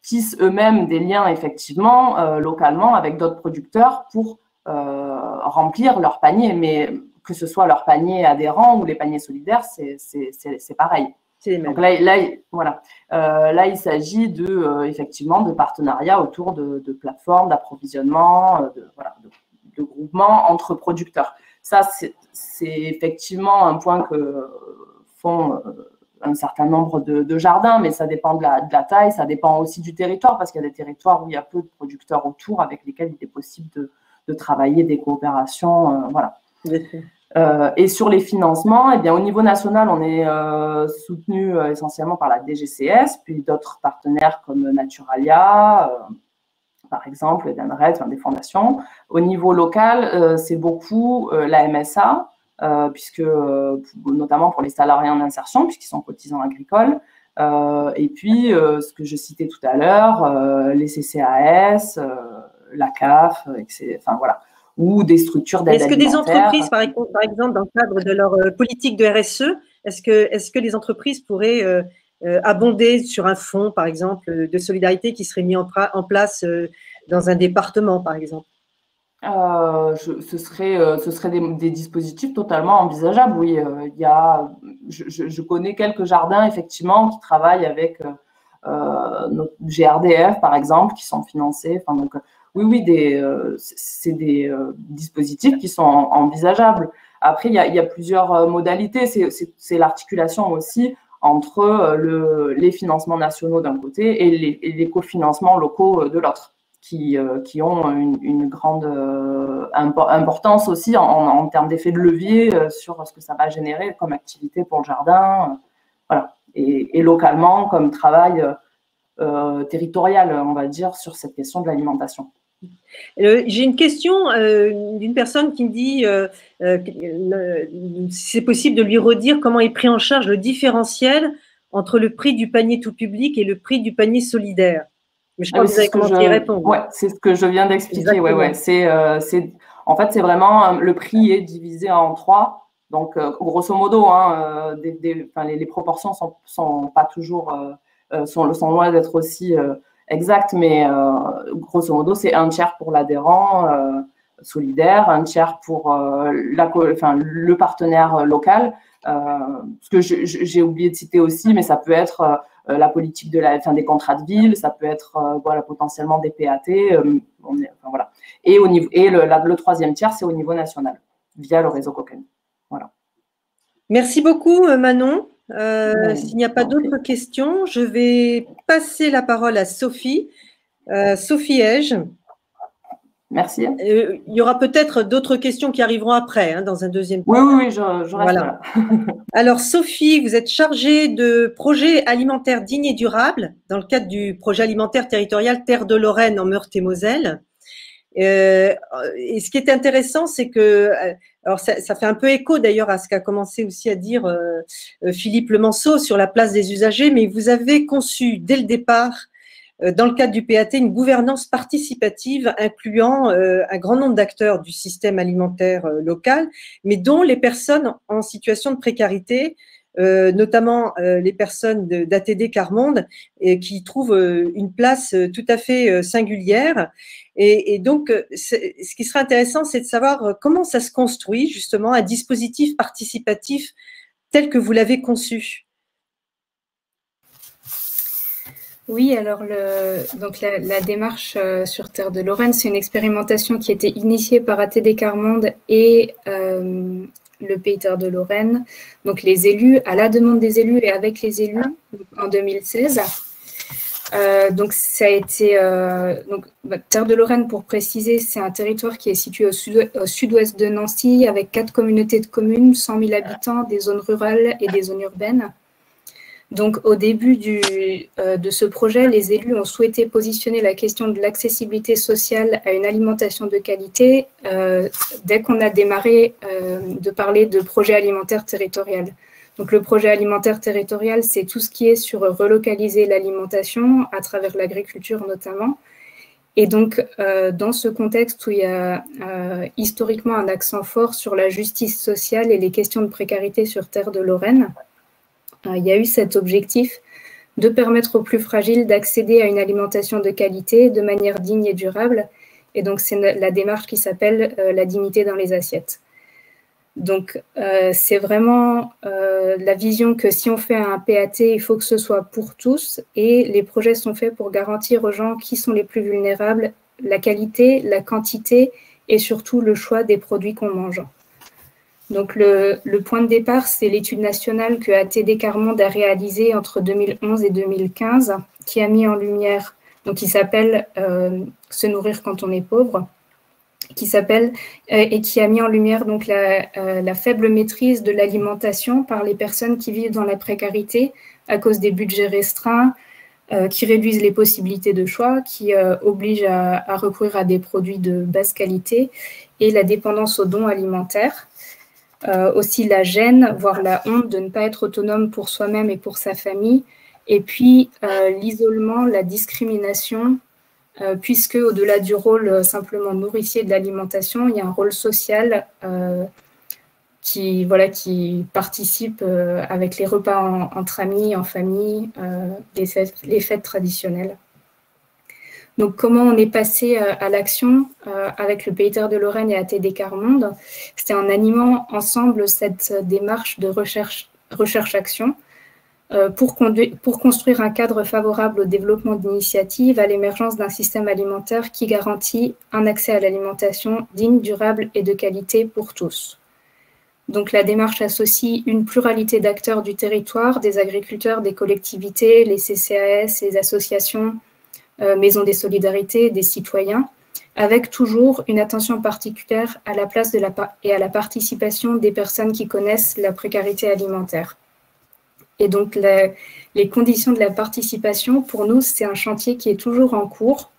tissent eux-mêmes des liens effectivement localement avec d'autres producteurs pour remplir leur panier, mais que ce soit leur panier adhérent ou les paniers solidaires, c'est pareil. Donc voilà. Là, il s'agit effectivement de partenariats autour de plateformes d'approvisionnement, de groupements entre producteurs. Ça, c'est effectivement un point que font un certain nombre de jardins, mais ça dépend de la taille, ça dépend aussi du territoire, parce qu'il y a des territoires où il y a peu de producteurs autour avec lesquels il est possible de travailler des coopérations. Voilà. Et sur les financements, eh bien, au niveau national, on est soutenu essentiellement par la DGCS, puis d'autres partenaires comme Naturalia, par exemple, Edenred, des fondations. Au niveau local, c'est beaucoup la MSA, puisque notamment pour les salariés en insertion, puisqu'ils sont cotisants agricoles. Et puis, ce que je citais tout à l'heure, les CCAS, la CAF, etc. Enfin, voilà. Ou des structures d'aide alimentaire. Est-ce que des entreprises, par exemple, dans le cadre de leur politique de RSE, est-ce que les entreprises pourraient abonder sur un fonds, par exemple, de solidarité qui serait mis en place dans un département, par exemple? Ce serait des dispositifs totalement envisageables, oui. Je connais quelques jardins, effectivement, qui travaillent avec notre GRDF, par exemple, qui sont financés. Donc, oui, c'est des dispositifs qui sont envisageables. Après, il y a plusieurs modalités. C'est l'articulation aussi entre les financements nationaux d'un côté et les cofinancements locaux de l'autre, qui ont une grande importance aussi en termes d'effet de levier sur ce que ça va générer comme activité pour le jardin, voilà. Et localement comme travail territorial, on va dire, sur cette question de l'alimentation. J'ai une question d'une personne qui me dit si c'est possible de lui redire comment est pris en charge le différentiel entre le prix du panier tout public et le prix du panier solidaire. Mais je crois que vous avez commencé à y répondre. Oui, c'est ce que je viens d'expliquer. Ouais. En fait, c'est vraiment le prix est divisé en 3. Donc, grosso modo, hein, les proportions sont pas toujours sont loin d'être aussi exactes, mais grosso modo, c'est un tiers pour l'adhérent solidaire, un tiers pour le partenaire local. Ce que j'ai oublié de citer aussi, mais ça peut être la politique des contrats de ville, ça peut être potentiellement des PAT, voilà. Et le troisième tiers, c'est au niveau national, via le réseau Cocani. Voilà. Merci beaucoup, Manon. S'il n'y a pas d'autres questions, je vais passer la parole à Sophie. Sophie Hege. Merci. Il y aura peut-être d'autres questions qui arriveront après, hein, dans un deuxième temps. Oui, je reste là. Alors, Sophie, vous êtes chargée de projets alimentaires dignes et durables dans le cadre du projet alimentaire territorial Terre de Lorraine en Meurthe-et-Moselle. Et ce qui est intéressant, c'est que, alors ça fait un peu écho d'ailleurs à ce qu'a commencé aussi à dire Philippe Lemanceau sur la place des usagers, mais vous avez conçu dès le départ, dans le cadre du PAT, une gouvernance participative incluant un grand nombre d'acteurs du système alimentaire local, mais dont les personnes en situation de précarité, notamment les personnes d'ATD Quart-Monde, qui trouvent une place tout à fait singulière. Et donc, ce qui serait intéressant, c'est de savoir comment ça se construit, justement, un dispositif participatif tel que vous l'avez conçu. Oui, alors la démarche sur Terre de Lorraine, c'est une expérimentation qui a été initiée par ATD Quart-Monde et le Pays Terre de Lorraine, donc les élus, à la demande des élus et avec les élus, en 2016. Donc ça a été Terre de Lorraine, pour préciser, c'est un territoire qui est situé au sud-ouest de Nancy, avec 4 communautés de communes, 100 000 habitants, des zones rurales et des zones urbaines. Donc, au début de ce projet, les élus ont souhaité positionner la question de l'accessibilité sociale à une alimentation de qualité dès qu'on a démarré de parler de projet alimentaire territorial. Donc, le projet alimentaire territorial, c'est tout ce qui est sur relocaliser l'alimentation à travers l'agriculture notamment. Et donc, dans ce contexte où il y a historiquement un accent fort sur la justice sociale et les questions de précarité sur Terre de Lorraine, il y a eu cet objectif de permettre aux plus fragiles d'accéder à une alimentation de qualité de manière digne et durable. Et donc, c'est la démarche qui s'appelle la dignité dans les assiettes. Donc, c'est vraiment la vision que si on fait un PAT, il faut que ce soit pour tous. Et les projets sont faits pour garantir aux gens qui sont les plus vulnérables la qualité, la quantité et surtout le choix des produits qu'on mange. Donc, le point de départ, c'est l'étude nationale que ATD Quart-Monde a réalisée entre 2011 et 2015, qui a mis en lumière, donc qui s'appelle « Se nourrir quand on est pauvre », et qui a mis en lumière donc la faible maîtrise de l'alimentation par les personnes qui vivent dans la précarité à cause des budgets restreints, qui réduisent les possibilités de choix, qui obligent à recourir à des produits de basse qualité et la dépendance aux dons alimentaires. Aussi la gêne, voire la honte de ne pas être autonome pour soi-même et pour sa famille, et puis l'isolement, la discrimination, puisque au-delà du rôle simplement nourricier de l'alimentation, il y a un rôle social qui participe avec les repas entre amis, en famille, les fêtes traditionnelles. Donc, comment on est passé à l'action avec le Pays Terre de Lorraine et ATD Quart-Monde? C'était en animant ensemble cette démarche de recherche-action pour construire un cadre favorable au développement d'initiatives, à l'émergence d'un système alimentaire qui garantit un accès à l'alimentation digne, durable et de qualité pour tous. Donc la démarche associe une pluralité d'acteurs du territoire, des agriculteurs, des collectivités, les CCAS, les associations, maisons des solidarités, des citoyens, avec toujours une attention particulière à la place et à la participation des personnes qui connaissent la précarité alimentaire. Et donc les conditions de la participation, pour nous, c'est un chantier qui est toujours en cours.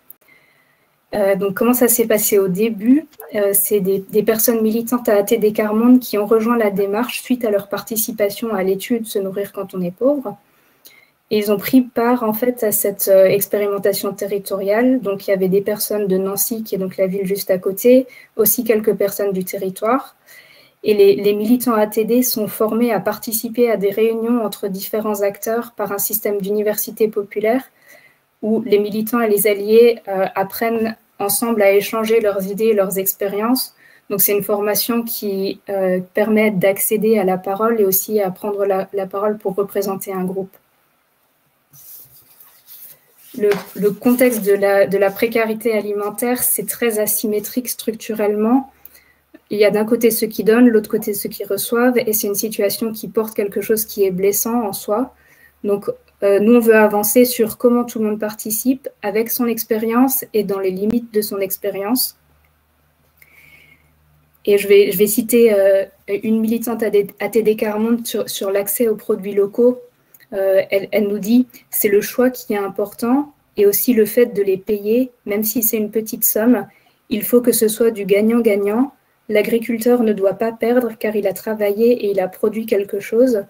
Donc, comment ça s'est passé au début? C'est des personnes militantes à ATD Quart Monde qui ont rejoint la démarche suite à leur participation à l'étude Se nourrir quand on est pauvre. Et ils ont pris part, en fait, à cette expérimentation territoriale. Donc, il y avait des personnes de Nancy, qui est donc la ville juste à côté, aussi quelques personnes du territoire. Et les militants ATD sont formés à participer à des réunions entre différents acteurs par un système d'université populaire où les militants et les alliés apprennent ensemble à échanger leurs idées et leurs expériences. Donc, c'est une formation qui permet d'accéder à la parole et aussi à prendre la parole pour représenter un groupe. Le contexte de la précarité alimentaire, c'est très asymétrique structurellement. Il y a d'un côté ceux qui donnent, l'autre côté ceux qui reçoivent, et c'est une situation qui porte quelque chose qui est blessant en soi. Donc, nous, on veut avancer sur comment tout le monde participe avec son expérience et dans les limites de son expérience. Et je vais citer une militante ATD Quart Monde sur l'accès aux produits locaux. Elle nous dit « c'est le choix qui est important et aussi le fait de les payer, même si c'est une petite somme. Il faut que ce soit du gagnant-gagnant. L'agriculteur ne doit pas perdre car il a travaillé et il a produit quelque chose.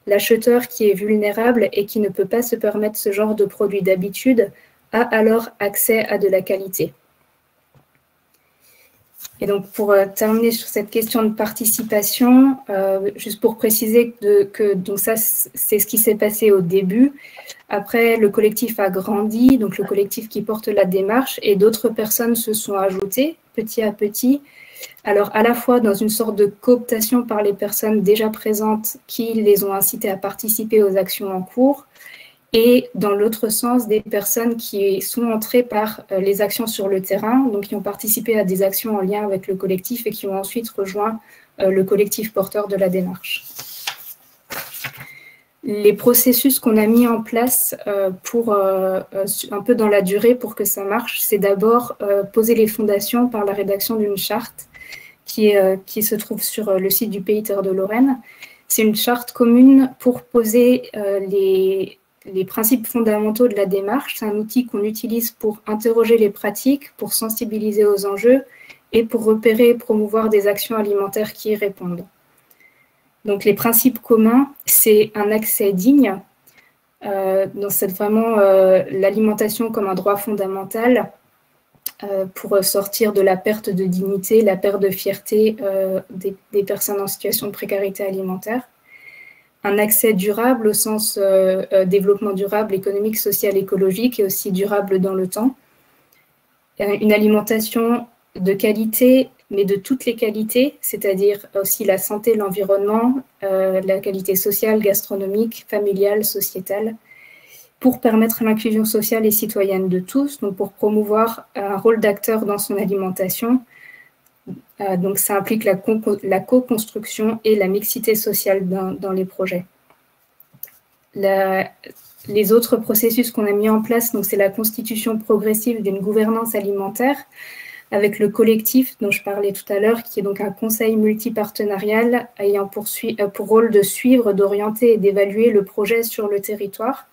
L'acheteur qui est vulnérable et qui ne peut pas se permettre ce genre de produit d'habitude a alors accès à de la qualité. » Et donc, pour terminer sur cette question de participation, juste pour préciser que donc ça, c'est ce qui s'est passé au début. Après, le collectif a grandi, donc le collectif qui porte la démarche, et d'autres personnes se sont ajoutées petit à petit. Alors, à la fois dans une sorte de cooptation par les personnes déjà présentes qui les ont incités à participer aux actions en cours, et dans l'autre sens, des personnes qui sont entrées par les actions sur le terrain, donc qui ont participé à des actions en lien avec le collectif et qui ont ensuite rejoint le collectif porteur de la démarche. Les processus qu'on a mis en place pour un peu dans la durée pour que ça marche, c'est d'abord poser les fondations par la rédaction d'une charte qui se trouve sur le site du Pays Terre de Lorraine. C'est une charte commune pour poser les principes fondamentaux de la démarche. C'est un outil qu'on utilise pour interroger les pratiques, pour sensibiliser aux enjeux et pour repérer et promouvoir des actions alimentaires qui y répondent. Donc, les principes communs, c'est un accès digne. Donc, c'est vraiment l'alimentation comme un droit fondamental pour sortir de la perte de dignité, la perte de fierté des personnes en situation de précarité alimentaire. Un accès durable au sens développement durable, économique, social, écologique et aussi durable dans le temps. Une alimentation de qualité, mais de toutes les qualités, c'est-à-dire aussi la santé, l'environnement, la qualité sociale, gastronomique, familiale, sociétale, pour permettre l'inclusion sociale et citoyenne de tous, donc pour promouvoir un rôle d'acteur dans son alimentation. Donc, ça implique la co-construction et la mixité sociale dans les projets. Les autres processus qu'on a mis en place, c'est la constitution progressive d'une gouvernance alimentaire avec le collectif dont je parlais tout à l'heure, qui est donc un conseil multipartenarial ayant pour rôle de suivre, d'orienter et d'évaluer le projet sur le territoire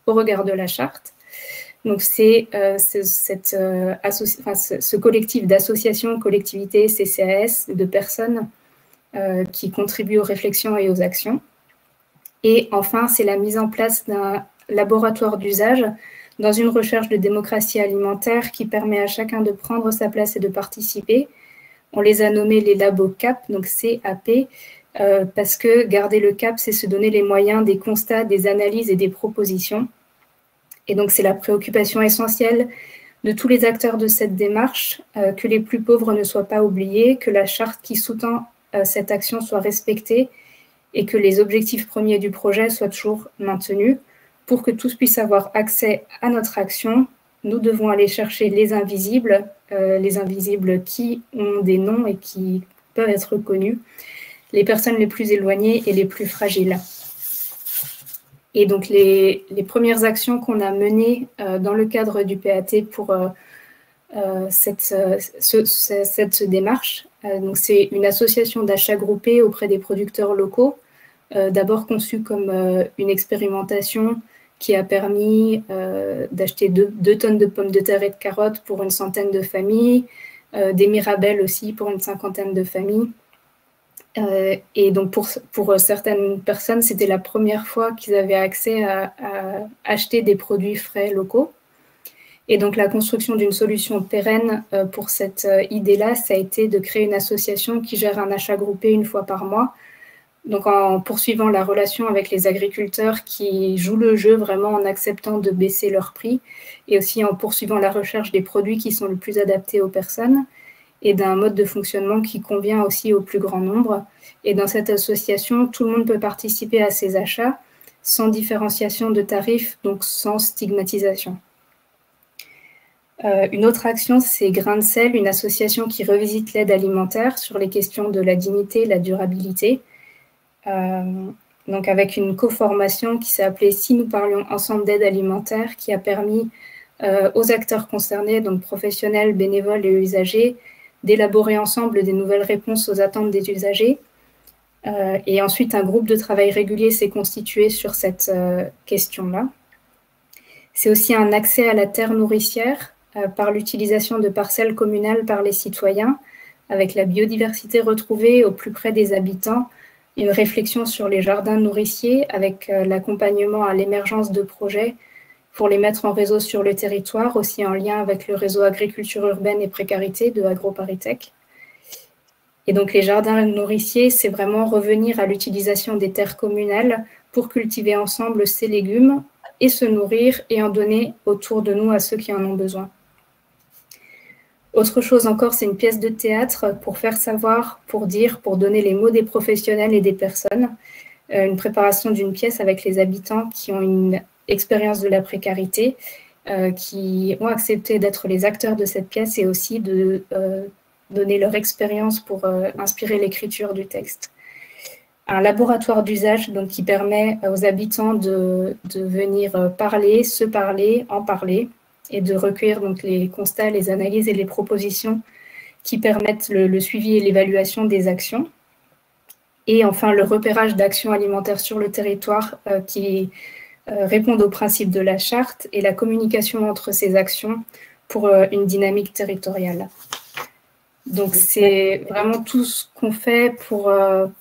au regard de la charte. Donc, c'est ce collectif d'associations, collectivités, CCAS, de personnes qui contribuent aux réflexions et aux actions. Et enfin, c'est la mise en place d'un laboratoire d'usage dans une recherche de démocratie alimentaire qui permet à chacun de prendre sa place et de participer. On les a nommés les labos CAP, donc CAP, parce que garder le cap, c'est se donner les moyens des constats, des analyses et des propositions. Et donc, c'est la préoccupation essentielle de tous les acteurs de cette démarche, que les plus pauvres ne soient pas oubliés, que la charte qui sous-tend cette action soit respectée et que les objectifs premiers du projet soient toujours maintenus. Pour que tous puissent avoir accès à notre action, nous devons aller chercher les invisibles qui ont des noms et qui peuvent être connus, les personnes les plus éloignées et les plus fragiles. Et donc, les premières actions qu'on a menées dans le cadre du PAT pour cette démarche, donc c'est une association d'achat groupé auprès des producteurs locaux, d'abord conçue comme une expérimentation qui a permis d'acheter 2 tonnes de pommes de terre et de carottes pour une centaine de familles, des mirabelles aussi pour une 50aine de familles. Et donc, pour certaines personnes, c'était la première fois qu'ils avaient accès à acheter des produits frais locaux. Et donc, la construction d'une solution pérenne pour cette idée-là, ça a été de créer une association qui gère un achat groupé une fois par mois. Donc, en poursuivant la relation avec les agriculteurs qui jouent le jeu vraiment en acceptant de baisser leur prix et aussi en poursuivant la recherche des produits qui sont le plus adaptés aux personnes et d'un mode de fonctionnement qui convient aussi au plus grand nombre. Et dans cette association, tout le monde peut participer à ces achats sans différenciation de tarifs, donc sans stigmatisation. Une autre action, c'est Grain de sel, une association qui revisite l'aide alimentaire sur les questions de la dignité et la durabilité. Donc avec une co-formation qui s'est appelée « Si nous parlions ensemble d'aide alimentaire » qui a permis aux acteurs concernés, donc professionnels, bénévoles et usagers, d'élaborer ensemble des nouvelles réponses aux attentes des usagers. Et ensuite, un groupe de travail régulier s'est constitué sur cette question-là. C'est aussi un accès à la terre nourricière par l'utilisation de parcelles communales par les citoyens, avec la biodiversité retrouvée au plus près des habitants, une réflexion sur les jardins nourriciers avec l'accompagnement à l'émergence de projets pour les mettre en réseau sur le territoire, aussi en lien avec le réseau agriculture urbaine et précarité de AgroParisTech. Et donc les jardins nourriciers, c'est vraiment revenir à l'utilisation des terres communales pour cultiver ensemble ces légumes et se nourrir et en donner autour de nous à ceux qui en ont besoin. Autre chose encore, c'est une pièce de théâtre pour faire savoir, pour dire, pour donner les mots des professionnels et des personnes. Une préparation d'une pièce avec les habitants qui ont une expérience de la précarité, qui ont accepté d'être les acteurs de cette pièce et aussi de donner leur expérience pour inspirer l'écriture du texte. Un laboratoire d'usage donc, qui permet aux habitants de venir parler, se parler, en parler, et de recueillir donc, les constats, les analyses et les propositions qui permettent le suivi et l'évaluation des actions. Et enfin, le repérage d'actions alimentaires sur le territoire qui répondent aux principes de la charte et la communication entre ces actions pour une dynamique territoriale. Donc, c'est vraiment tout ce qu'on fait pour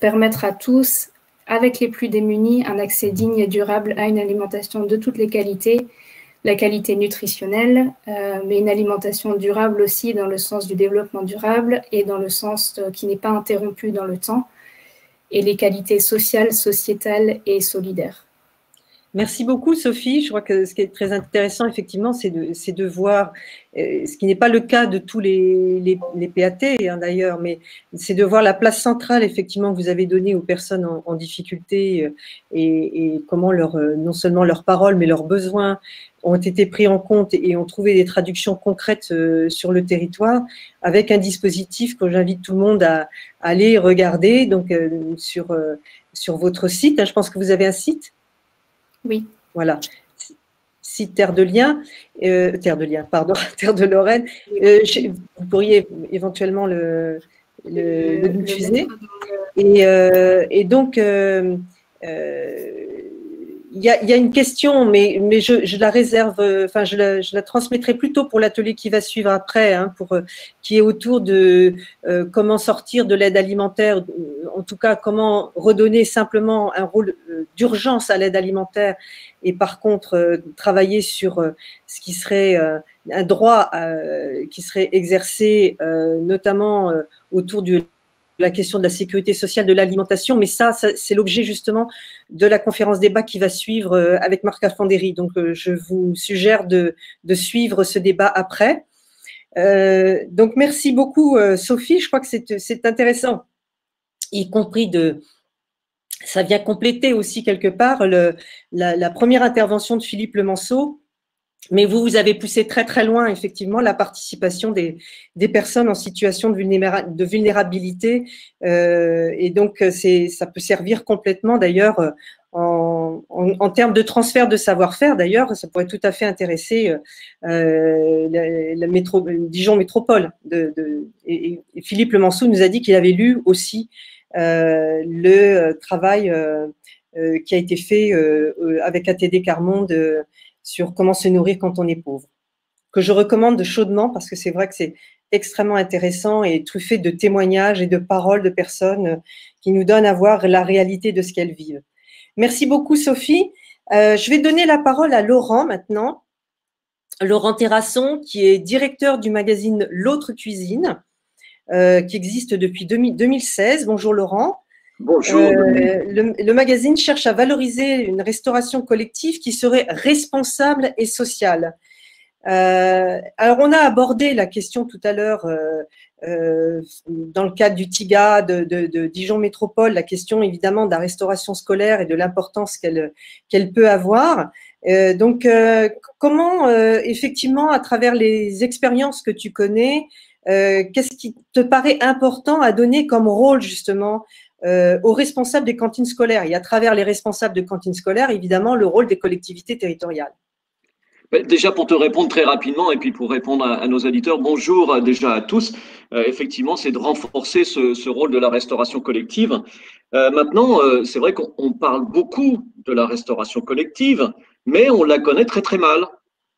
permettre à tous, avec les plus démunis, un accès digne et durable à une alimentation de toutes les qualités, la qualité nutritionnelle, mais une alimentation durable aussi dans le sens du développement durable et dans le sens qui n'est pas interrompu dans le temps, et les qualités sociales, sociétales et solidaires. Merci beaucoup, Sophie. Je crois que ce qui est très intéressant, effectivement, c'est de voir, ce qui n'est pas le cas de tous les PAT, hein, d'ailleurs, mais c'est de voir la place centrale, effectivement, que vous avez donnée aux personnes en difficulté et comment non seulement leurs paroles, mais leurs besoins ont été pris en compte et ont trouvé des traductions concrètes sur le territoire, avec un dispositif que j'invite tout le monde à aller regarder donc, sur votre site. Je pense que vous avez un site. Oui. Voilà. Site Terre de Liens, Terre de Lorraine. Vous pourriez éventuellement le diffuser. Et donc, il y a une question, mais je la réserve, enfin, je la transmettrai plutôt pour l'atelier qui va suivre après, hein, qui est autour de comment sortir de l'aide alimentaire, en tout cas, comment redonner simplement un rôle d'urgence à l'aide alimentaire et par contre, travailler sur ce qui serait un droit qui serait exercé, notamment autour de la question de la sécurité sociale de l'alimentation, mais ça c'est l'objet justement de la conférence débat qui va suivre avec Marc Alfandéry. Donc, je vous suggère de suivre ce débat après. Donc, merci beaucoup, Sophie. Je crois que c'est intéressant, y compris ça vient compléter aussi quelque part la première intervention de Philippe Lemanceau Mais vous avez poussé très très loin, effectivement, la participation des personnes en situation de vulnérabilité. Et donc, ça peut servir complètement, d'ailleurs, en termes de transfert de savoir-faire. D'ailleurs, ça pourrait tout à fait intéresser Dijon Métropole. Et Philippe Lemançou nous a dit qu'il avait lu aussi le travail qui a été fait avec ATD Carmonde sur comment se nourrir quand on est pauvre, que je recommande chaudement parce que c'est vrai que c'est extrêmement intéressant et truffé de témoignages et de paroles de personnes qui nous donnent à voir la réalité de ce qu'elles vivent. Merci beaucoup, Sophie. Je vais donner la parole à Laurent maintenant. Laurent Terrasson, qui est directeur du magazine L'Autre Cuisine, qui existe depuis 2016. Bonjour, Laurent. Bonjour. Le magazine cherche à valoriser une restauration collective qui serait responsable et sociale. Alors, on a abordé la question tout à l'heure dans le cadre du TIGA de Dijon Métropole, la question évidemment de la restauration scolaire et de l'importance qu'elle peut avoir. Donc, comment effectivement, à travers les expériences que tu connais, qu'est-ce qui te paraît important à donner comme rôle justement aux responsables des cantines scolaires et à travers les responsables de cantines scolaires, évidemment, le rôle des collectivités territoriales? Déjà, pour te répondre très rapidement et puis pour répondre à nos auditeurs, bonjour déjà à tous. Effectivement, c'est de renforcer ce rôle de la restauration collective. Maintenant, c'est vrai qu'on parle beaucoup de la restauration collective, mais on la connaît très très mal.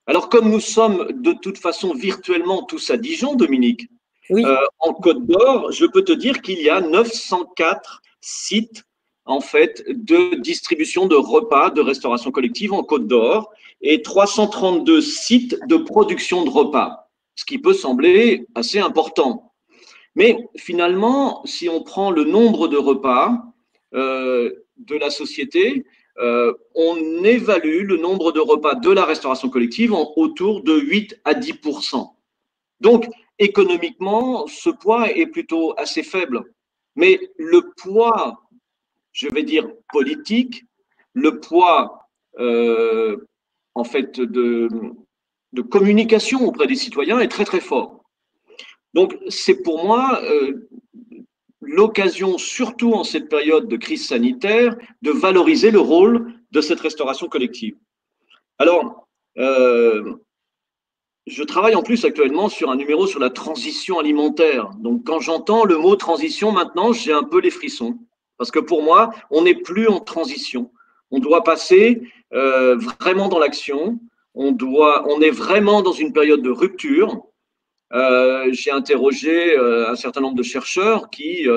Alors, comme nous sommes de toute façon virtuellement tous à Dijon, Dominique, oui. En Côte d'Or, je peux te dire qu'il y a 904 sites en fait de distribution de repas de restauration collective en Côte d'Or et 332 sites de production de repas, ce qui peut sembler assez important. Mais finalement, si on prend le nombre de repas de la société, on évalue le nombre de repas de la restauration collective autour de 8 à 10%. Donc, économiquement, ce poids est plutôt assez faible. Mais le poids, je vais dire politique, le poids en fait de communication auprès des citoyens est très très fort. Donc, c'est pour moi l'occasion, surtout en cette période de crise sanitaire, de valoriser le rôle de cette restauration collective. Alors, je travaille en plus actuellement sur un numéro sur la transition alimentaire. Donc, quand j'entends le mot transition maintenant, j'ai un peu les frissons. Parce que pour moi, on n'est plus en transition. On doit passer vraiment dans l'action. On est vraiment dans une période de rupture. J'ai interrogé un certain nombre de chercheurs qui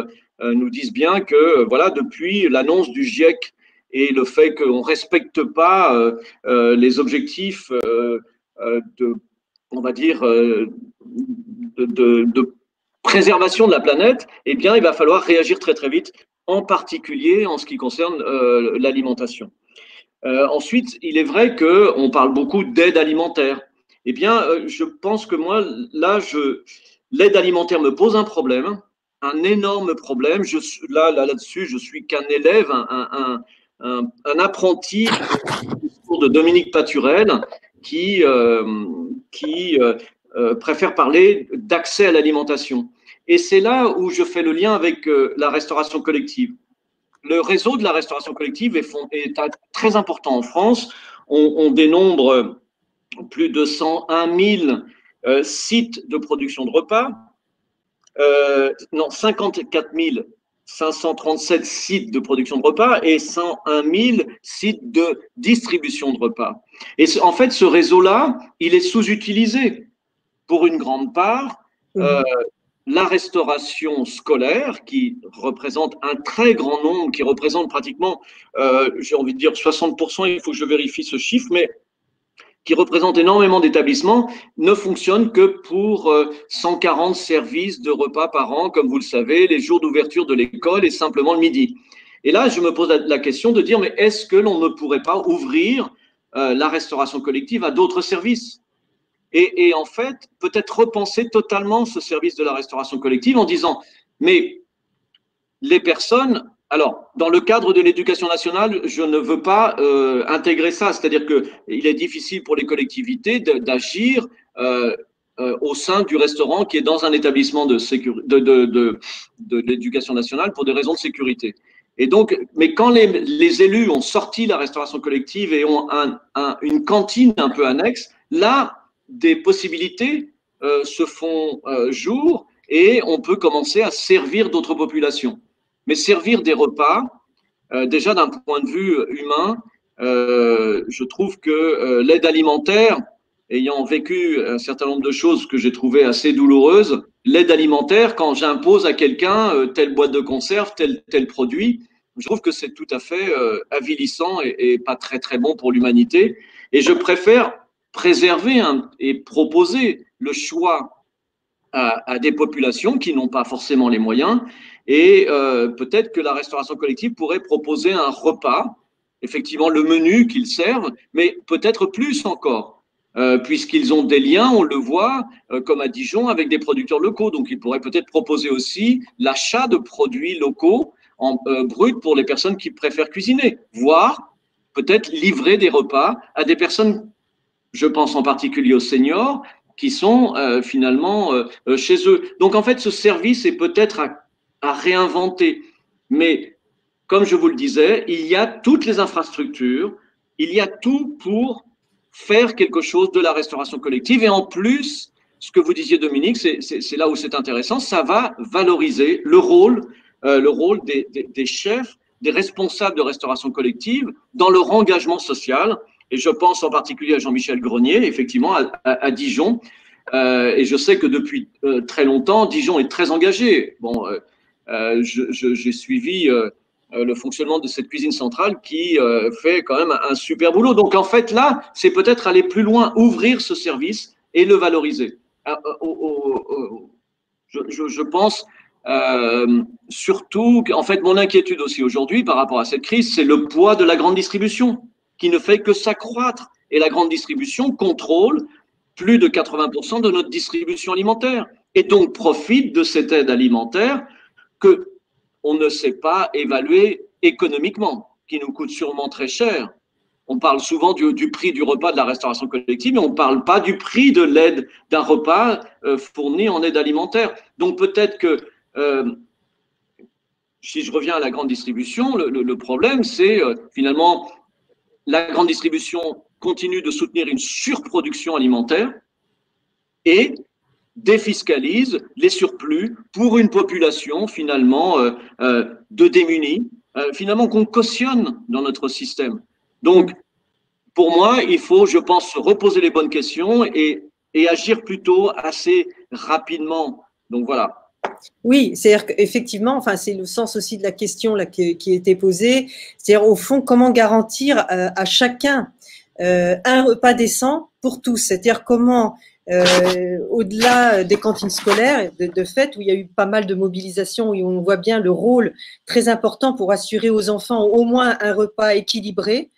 nous disent bien que, voilà, depuis l'annonce du GIEC et le fait qu'on ne respecte pas les objectifs on va dire, de préservation de la planète, eh bien, il va falloir réagir très, très vite, en particulier en ce qui concerne l'alimentation. Ensuite, il est vrai qu'on parle beaucoup d'aide alimentaire. Eh bien, je pense que moi, là, l'aide alimentaire me pose un problème, un énorme problème. Là-dessus, je suis qu'un élève, un apprenti de Dominique Paturel, qui préfère parler d'accès à l'alimentation. Et c'est là où je fais le lien avec la restauration collective. Le réseau de la restauration collective est très important en France. On dénombre plus de 101 000 sites de production de repas, 54 537 sites de production de repas et 101 000 sites de distribution de repas. Et en fait, ce réseau-là, il est sous-utilisé pour une grande part. La restauration scolaire, qui représente un très grand nombre, qui représente pratiquement, j'ai envie de dire 60%, il faut que je vérifie ce chiffre, mais qui représente énormément d'établissements, ne fonctionne que pour 140 services de repas par an, comme vous le savez, les jours d'ouverture de l'école et simplement le midi. Et là, je me pose la question de dire, mais est-ce que l'on ne pourrait pas ouvrir la restauration collective à d'autres services ? Et en fait, peut-être repenser totalement ce service de la restauration collective en disant, mais les personnes Alors, dans le cadre de l'éducation nationale, je ne veux pas intégrer ça. C'est-à-dire qu'il est difficile pour les collectivités d'agir au sein du restaurant qui est dans un établissement de l'éducation nationale pour des raisons de sécurité. Et donc, mais quand les élus ont sorti la restauration collective et ont une cantine un peu annexe, là, des possibilités se font jour et on peut commencer à servir d'autres populations. Mais servir des repas, déjà d'un point de vue humain, je trouve que l'aide alimentaire, ayant vécu un certain nombre de choses que j'ai trouvées assez douloureuses, l'aide alimentaire, quand j'impose à quelqu'un telle boîte de conserve, tel produit, je trouve que c'est tout à fait avilissant et pas très très bon pour l'humanité. Et je préfère préserver et proposer le choix à des populations qui n'ont pas forcément les moyens. Et peut-être que la restauration collective pourrait proposer un repas, effectivement le menu qu'ils servent, mais peut-être plus encore, puisqu'ils ont des liens, on le voit, comme à Dijon, avec des producteurs locaux. Donc ils pourraient peut-être proposer aussi l'achat de produits locaux en brut pour les personnes qui préfèrent cuisiner, voire peut-être livrer des repas à des personnes, je pense en particulier aux seniors, qui sont finalement chez eux. Donc en fait, ce service est peut-être à réinventer. Mais comme je vous le disais, il y a toutes les infrastructures, il y a tout pour faire quelque chose de la restauration collective. Et en plus, ce que vous disiez, Dominique, c'est là où c'est intéressant, ça va valoriser le rôle des chefs, des responsables de restauration collective dans leur engagement social. Et je pense en particulier à Jean-Michel Grenier, effectivement, à Dijon. Et je sais que depuis très longtemps, Dijon est très engagé. Bon, j'ai suivi le fonctionnement de cette cuisine centrale qui fait quand même un super boulot. Donc en fait là, c'est peut-être aller plus loin, ouvrir ce service et le valoriser. Je pense surtout qu'en fait mon inquiétude aussi aujourd'hui par rapport à cette crise, c'est le poids de la grande distribution qui ne fait que s'accroître. Et la grande distribution contrôle plus de 80% de notre distribution alimentaire et donc profite de cette aide alimentaire que on ne sait pas évaluer économiquement, qui nous coûte sûrement très cher. On parle souvent du prix du repas de la restauration collective, mais on ne parle pas du prix de l'aide d'un repas fourni en aide alimentaire. Donc peut-être que, si je reviens à la grande distribution, le problème, c'est finalement la grande distribution continue de soutenir une surproduction alimentaire et défiscalise les surplus pour une population finalement de démunis, finalement qu'on cautionne dans notre système. Donc, pour moi, il faut, je pense, se reposer les bonnes questions et agir plutôt assez rapidement. Donc voilà. Oui, c'est-à-dire qu'effectivement, enfin, c'est le sens aussi de la question là, qui a été posée. C'est-à-dire, au fond, comment garantir à chacun un repas décent pour tous. C'est-à-dire comment, au-delà des cantines scolaires, de fait, où il y a eu pas mal de mobilisation, où on voit bien le rôle très important pour assurer aux enfants au moins un repas équilibré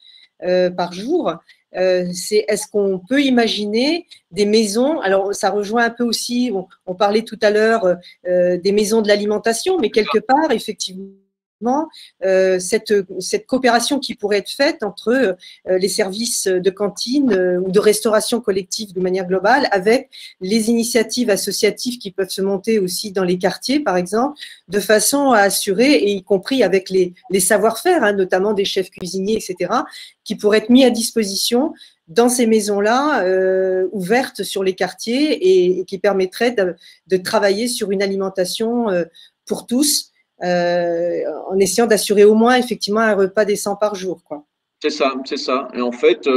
par jour. Est-ce qu'on peut imaginer des maisons, alors ça rejoint un peu aussi, on parlait tout à l'heure des maisons de l'alimentation, mais quelque part, effectivement, cette coopération qui pourrait être faite entre les services de cantine ou de restauration collective de manière globale avec les initiatives associatives qui peuvent se monter aussi dans les quartiers, par exemple, de façon à assurer, et y compris avec les savoir-faire, hein, notamment des chefs cuisiniers, etc., qui pourraient être mis à disposition dans ces maisons-là, ouvertes sur les quartiers et qui permettraient de travailler sur une alimentation pour tous, en essayant d'assurer au moins effectivement un repas décent par jour, quoi. C'est ça, c'est ça. Et en fait,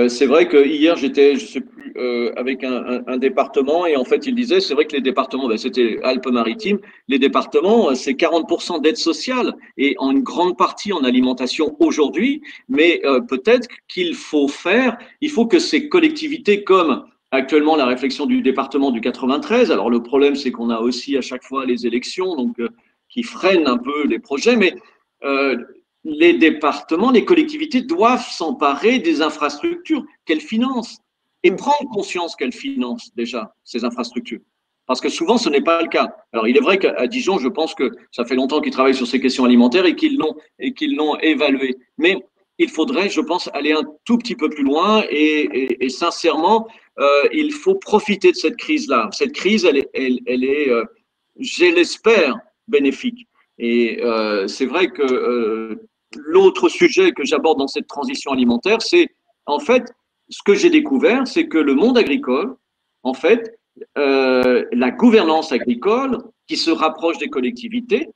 c'est vrai que hier j'étais, je sais plus, avec un département et en fait il disait, c'est vrai que les départements, ben, c'était Alpes-Maritimes, les départements, c'est 40% d'aide sociale et en une grande partie en alimentation aujourd'hui. Mais peut-être qu'il faut il faut que ces collectivités comme actuellement la réflexion du département du 93. Alors le problème c'est qu'on a aussi à chaque fois les élections, donc qui freinent un peu les projets, mais les départements, les collectivités doivent s'emparer des infrastructures qu'elles financent et prendre conscience qu'elles financent déjà ces infrastructures. parce que souvent ce n'est pas le cas. Alors il est vrai qu'à Dijon, je pense que ça fait longtemps qu'ils travaillent sur ces questions alimentaires et qu'ils l'ont évalué. Mais il faudrait, je pense, aller un tout petit peu plus loin et sincèrement, il faut profiter de cette crise-là. Cette crise, elle est je l'espère, bénéfique. Et c'est vrai que l'autre sujet que j'aborde dans cette transition alimentaire, c'est en fait, ce que j'ai découvert, c'est que le monde agricole, en fait, la gouvernance agricole qui se rapproche des collectivités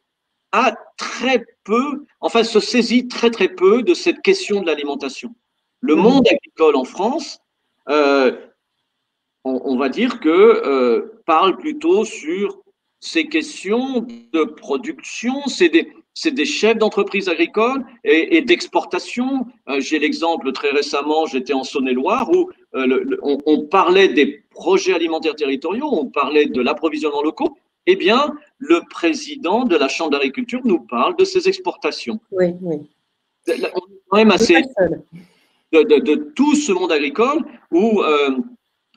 a très peu, enfin se saisit très très peu de cette question de l'alimentation. Le monde agricole en France, on va dire que parle plutôt sur ces questions de production, c'est des chefs d'entreprise agricoles et d'exportation. J'ai l'exemple très récemment, j'étais en Saône-et-Loire où on parlait des projets alimentaires territoriaux, on parlait de l'approvisionnement locaux. Eh bien, le président de la Chambre d'agriculture nous parle de ces exportations. Oui, oui. On est quand même assez de tout ce monde agricole où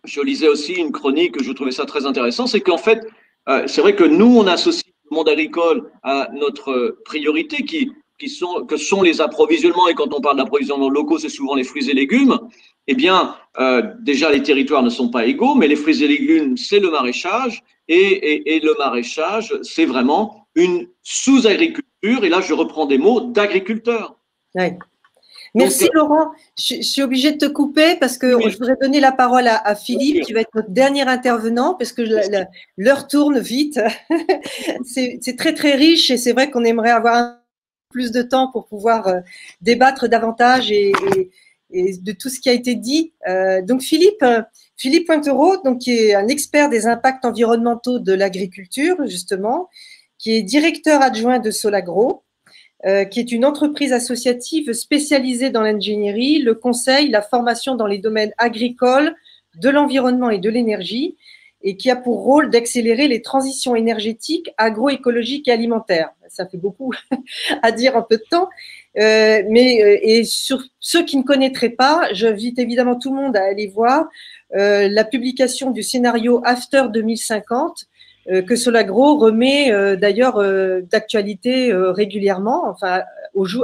je lisais aussi une chronique, je trouvais ça très intéressant, c'est qu'en fait, c'est vrai que nous, on associe le monde agricole à notre priorité que sont les approvisionnements. Et quand on parle d'approvisionnement locaux, c'est souvent les fruits et légumes. Eh bien, déjà, les territoires ne sont pas égaux, mais les fruits et légumes, c'est le maraîchage. Et le maraîchage, c'est vraiment une sous-agriculture. Et là, je reprends des mots d'agriculteurs. Oui. Merci Laurent. Je suis obligée de te couper parce que je voudrais donner la parole à Philippe qui va être notre dernier intervenant parce que l'heure tourne vite. C'est très très riche et c'est vrai qu'on aimerait avoir plus de temps pour pouvoir débattre davantage et de tout ce qui a été dit. Donc Philippe Pointereau, donc qui est un expert des impacts environnementaux de l'agriculture justement, qui est directeur adjoint de Solagro. Qui est une entreprise associative spécialisée dans l'ingénierie, le conseil, la formation dans les domaines agricoles, de l'environnement et de l'énergie, et qui a pour rôle d'accélérer les transitions énergétiques, agroécologiques et alimentaires. Ça fait beaucoup à dire en peu de temps, et sur ceux qui ne connaîtraient pas, j'invite évidemment tout le monde à aller voir la publication du scénario After 2050, que Solagro remet d'ailleurs d'actualité régulièrement, enfin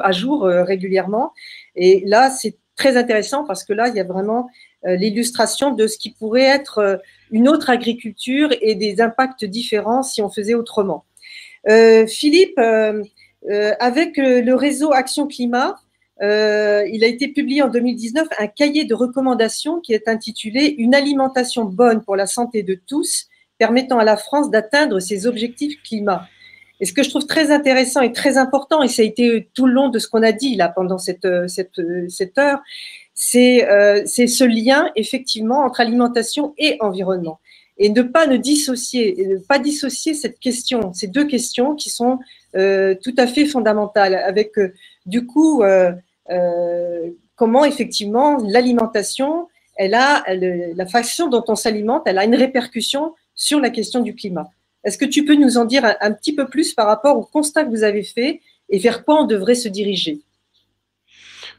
à jour régulièrement. Et là, c'est très intéressant parce que là, il y a vraiment l'illustration de ce qui pourrait être une autre agriculture et des impacts différents si on faisait autrement. Philippe, avec le réseau Action Climat, il a été publié en 2019 un cahier de recommandations qui est intitulé « Une alimentation bonne pour la santé de tous », permettant à la France d'atteindre ses objectifs climat. Et ce que je trouve très intéressant et très important, et ça a été tout le long de ce qu'on a dit là pendant cette heure, c'est ce lien effectivement entre alimentation et environnement. Et ne pas dissocier cette question, ces deux questions qui sont tout à fait fondamentales, avec du coup comment effectivement l'alimentation, la façon dont on s'alimente, elle a une répercussion sur la question du climat. Est-ce que tu peux nous en dire un petit peu plus par rapport au constat que vous avez fait et vers quoi on devrait se diriger?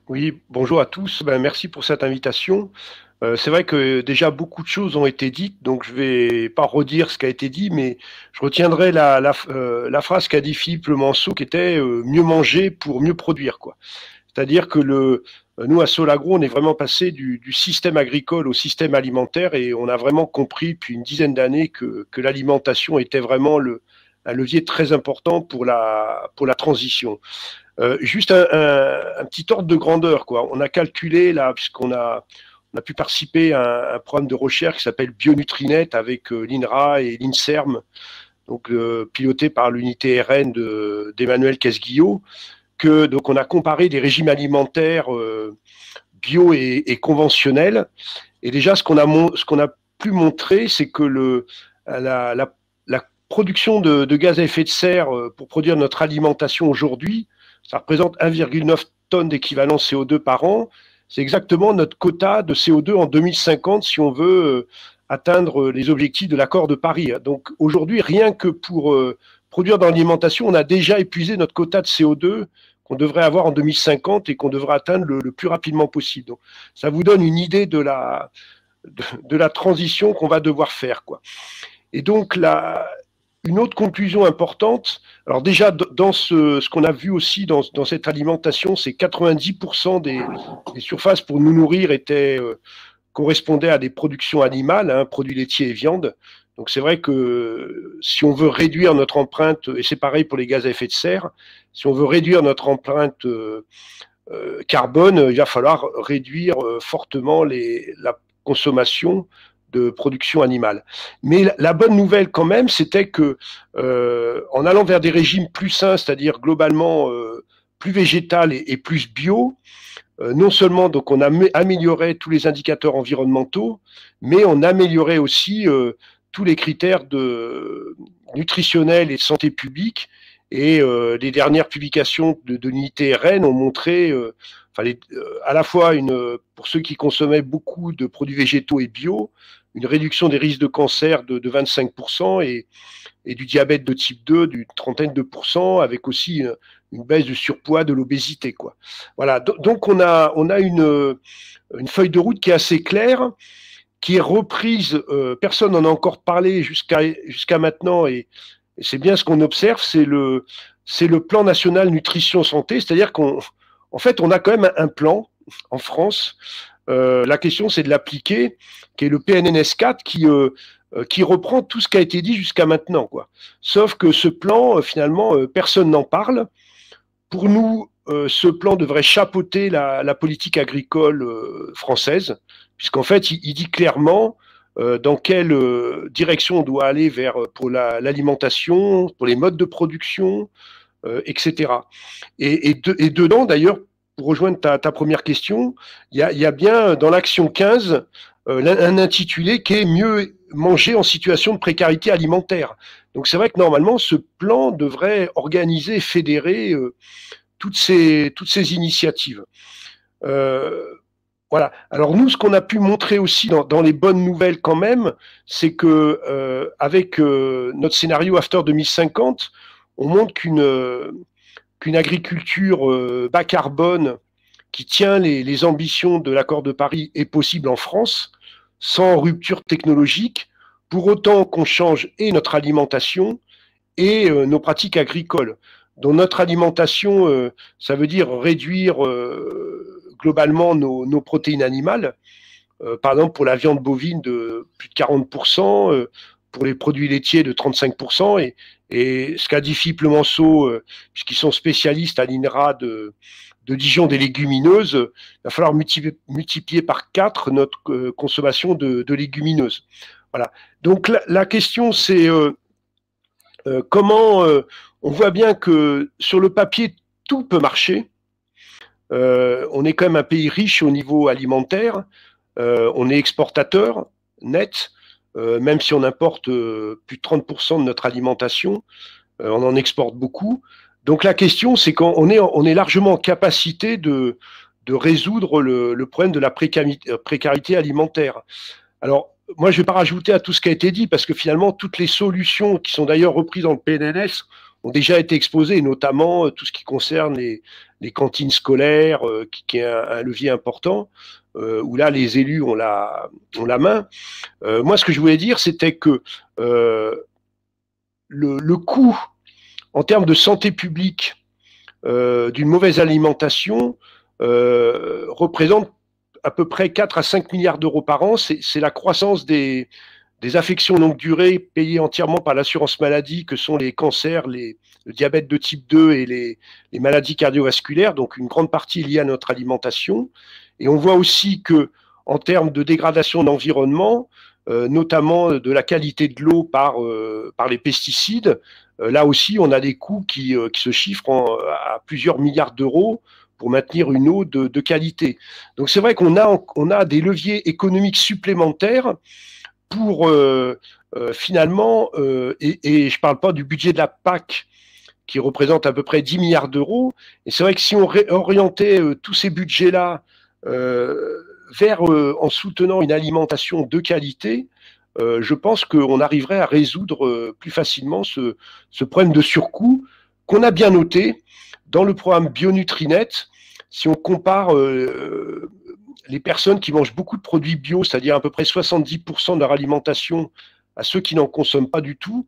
Oui, bonjour à tous. Merci pour cette invitation. C'est vrai que déjà beaucoup de choses ont été dites, donc je ne vais pas redire ce qui a été dit, mais je retiendrai la phrase qu'a dit Philippe Lemanceau qui était mieux manger pour mieux produire, quoi. C'est-à-dire que nous, à Solagro, on est vraiment passé du système agricole au système alimentaire et on a vraiment compris depuis une dizaine d'années que l'alimentation était vraiment un levier très important pour la transition. Juste un petit ordre de grandeur, quoi. On a calculé, là, puisqu'on a pu participer à un programme de recherche qui s'appelle Bionutrinet avec l'INRA et l'INSERM, donc piloté par l'unité RN d'Emmanuel Casguillot. Donc on a comparé des régimes alimentaires bio et conventionnels. Et déjà, ce qu'on a pu montrer, c'est que la production de gaz à effet de serre pour produire notre alimentation aujourd'hui, ça représente 1,9 tonnes d'équivalent CO2 par an. C'est exactement notre quota de CO2 en 2050 si on veut atteindre les objectifs de l'accord de Paris. Donc aujourd'hui, rien que pour produire dans l'alimentation, on a déjà épuisé notre quota de CO2 qu'on devrait avoir en 2050 et qu'on devrait atteindre le plus rapidement possible. Donc, ça vous donne une idée de la transition qu'on va devoir faire, quoi. Et donc, une autre conclusion importante, alors déjà, dans ce qu'on a vu aussi dans cette alimentation, c'est 90% des surfaces pour nous nourrir correspondaient à des productions animales, hein, produits laitiers et viande. Donc c'est vrai que si on veut réduire notre empreinte, et c'est pareil pour les gaz à effet de serre, si on veut réduire notre empreinte carbone, il va falloir réduire fortement la consommation de production animale. Mais la bonne nouvelle quand même, c'était que en allant vers des régimes plus sains, c'est-à-dire globalement plus végétal et plus bio, non seulement donc on a amélioré tous les indicateurs environnementaux, mais on améliorait aussi tous les critères nutritionnels et de santé publique. Et les dernières publications de l'ITRN ont montré, à la fois pour ceux qui consommaient beaucoup de produits végétaux et bio, une réduction des risques de cancer de 25% et du diabète de type 2 d'une trentaine de %, avec aussi une baisse du surpoids, de l'obésité, quoi. Voilà. Donc on a une feuille de route qui est assez claire, qui est reprise. Personne n'en a encore parlé jusqu'à maintenant, et c'est bien ce qu'on observe. C'est le plan national nutrition santé, c'est-à-dire qu'en fait on a quand même un plan en France. La question c'est de l'appliquer, qui est le PNNS 4, qui reprend tout ce qui a été dit jusqu'à maintenant, quoi. Sauf que ce plan, finalement, personne n'en parle. Pour nous, ce plan devrait chapeauter la politique agricole française, puisqu'en fait, il dit clairement dans quelle direction on doit aller pour l'alimentation, pour les modes de production, etc. Et dedans, d'ailleurs, pour rejoindre ta première question, il y a bien dans l'action 15 un intitulé qui est « Mieux manger en situation de précarité alimentaire ». Donc c'est vrai que normalement, ce plan devrait organiser, fédérer toutes ces initiatives. Voilà. Alors nous, ce qu'on a pu montrer aussi dans les bonnes nouvelles quand même, c'est que avec notre scénario After 2050, on montre qu'une agriculture bas carbone qui tient les ambitions de l'accord de Paris est possible en France, sans rupture technologique, pour autant qu'on change et notre alimentation et nos pratiques agricoles. Donc notre alimentation, ça veut dire réduire globalement nos protéines animales, par exemple pour la viande bovine de plus de 40%, pour les produits laitiers de 35%, et ce qu'a dit Philippe Lemanceau, puisqu'ils sont spécialistes à l'INRA de Dijon des légumineuses, il va falloir multiplier par 4 notre consommation de légumineuses. Voilà. Donc la question c'est comment on voit bien que sur le papier tout peut marcher. On est quand même un pays riche au niveau alimentaire, on est exportateur net, même si on importe plus de 30% de notre alimentation, on en exporte beaucoup. Donc la question, c'est qu'on est largement en capacité de résoudre le problème de la précarité alimentaire. Alors, moi, je ne vais pas rajouter à tout ce qui a été dit, parce que finalement, toutes les solutions qui sont d'ailleurs reprises dans le PNNS ont déjà été exposées, notamment tout ce qui concerne les cantines scolaires, qui est un levier important, où là, les élus ont la main. Moi, ce que je voulais dire, c'était que le coût en termes de santé publique d'une mauvaise alimentation représente à peu près 4 à 5 milliards d'euros par an. C'est la croissance des affections longue durée payées entièrement par l'assurance maladie, que sont les cancers, le diabète de type 2 et les maladies cardiovasculaires. Donc une grande partie est liée à notre alimentation. Et on voit aussi que en termes de dégradation d'environnement, notamment de la qualité de l'eau par les pesticides, là aussi on a des coûts qui se chiffrent à plusieurs milliards d'euros pour maintenir une eau de qualité. Donc c'est vrai qu'on a des leviers économiques supplémentaires pour finalement, et je ne parle pas du budget de la PAC qui représente à peu près 10 milliards d'euros, et c'est vrai que si on orientait tous ces budgets-là en soutenant une alimentation de qualité, je pense qu'on arriverait à résoudre plus facilement ce problème de surcoût qu'on a bien noté dans le programme BioNutrinet. Si on compare les personnes qui mangent beaucoup de produits bio, c'est-à-dire à peu près 70% de leur alimentation à ceux qui n'en consomment pas du tout,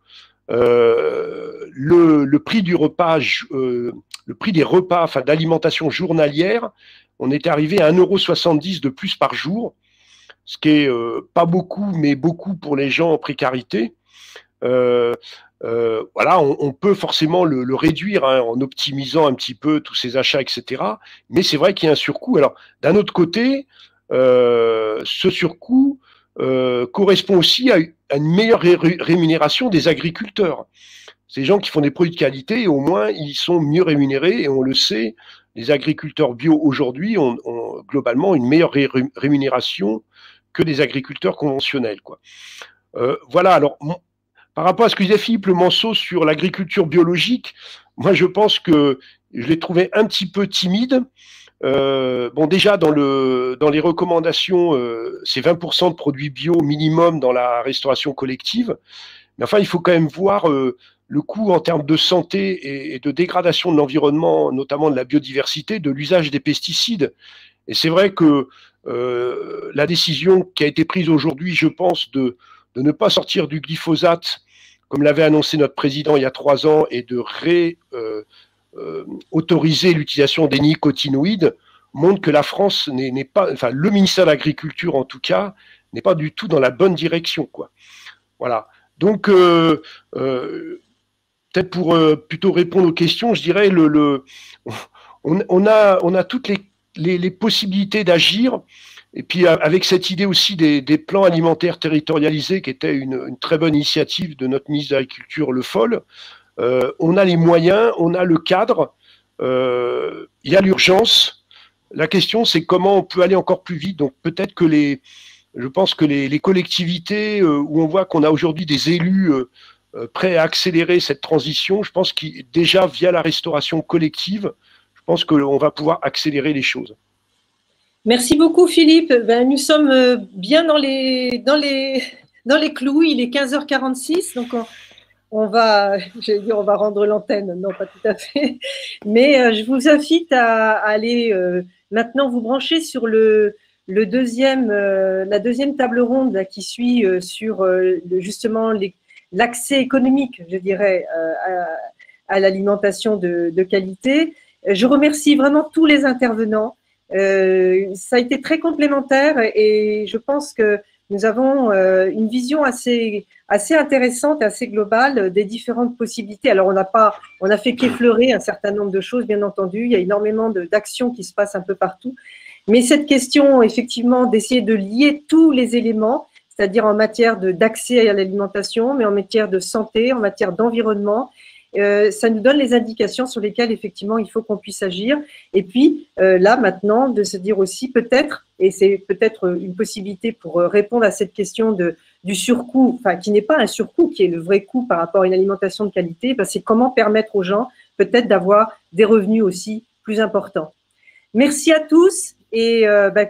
le prix du repas, le prix des repas, enfin d'alimentation journalière, on était arrivé à 1,70 € de plus par jour, ce qui est pas beaucoup, mais beaucoup pour les gens en précarité. Voilà, on peut forcément le réduire hein, en optimisant un petit peu tous ces achats, etc. Mais c'est vrai qu'il y a un surcoût. Alors, d'un autre côté, ce surcoût correspond aussi à une meilleure rémunération des agriculteurs. Ces gens qui font des produits de qualité, au moins, ils sont mieux rémunérés et on le sait, les agriculteurs bio aujourd'hui ont globalement une meilleure rémunération que des agriculteurs conventionnels, quoi. Voilà, alors, par rapport à ce que disait Philippe Lemonceau sur l'agriculture biologique, moi je pense que je l'ai trouvé un petit peu timide. Bon, déjà, dans les recommandations, c'est 20% de produits bio minimum dans la restauration collective. Mais enfin, il faut quand même voir le coût en termes de santé et de dégradation de l'environnement, notamment de la biodiversité, de l'usage des pesticides. Et c'est vrai que la décision qui a été prise aujourd'hui, je pense, de ne pas sortir du glyphosate, comme l'avait annoncé notre président il y a 3 ans, et de autoriser l'utilisation des néonicotinoïdes, montre que la France n'est pas, enfin le ministère de l'Agriculture en tout cas, n'est pas du tout dans la bonne direction, quoi. Voilà. Donc, peut-être pour plutôt répondre aux questions, je dirais on a toutes les possibilités d'agir. Et puis avec cette idée aussi des plans alimentaires territorialisés, qui était une très bonne initiative de notre ministre de l'Agriculture, Le Foll, on a les moyens, on a le cadre, il y a l'urgence. La question, c'est comment on peut aller encore plus vite. Donc peut-être que je pense que les collectivités où on voit qu'on a aujourd'hui des élus prêts à accélérer cette transition, je pense que déjà via la restauration collective, je pense qu'on va pouvoir accélérer les choses. Merci beaucoup Philippe. Ben, nous sommes bien dans les clous, il est 15h46, donc on va rendre l'antenne, non pas tout à fait, mais je vous invite à aller maintenant vous brancher sur la deuxième table ronde là, qui suit sur justement l'accès économique, je dirais, à l'alimentation de qualité. Je remercie vraiment tous les intervenants. Ça a été très complémentaire et je pense que nous avons une vision assez intéressante, assez globale des différentes possibilités. Alors, on a fait qu'effleurer un certain nombre de choses, bien entendu. Il y a énormément d'actions qui se passent un peu partout. Mais cette question, effectivement, d'essayer de lier tous les éléments, c'est-à-dire en matière d'accès à l'alimentation, mais en matière de santé, en matière d'environnement, ça nous donne les indications sur lesquelles, effectivement, il faut qu'on puisse agir. Et puis, là, maintenant, de se dire aussi peut-être, et c'est peut-être une possibilité pour répondre à cette question du surcoût, enfin, qui n'est pas un surcoût, qui est le vrai coût par rapport à une alimentation de qualité, ben, c'est comment permettre aux gens peut-être d'avoir des revenus aussi plus importants. Merci à tous et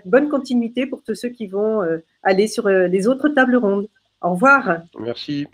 bonne continuité pour tous ceux qui vont aller sur les autres tables rondes. Au revoir. Merci.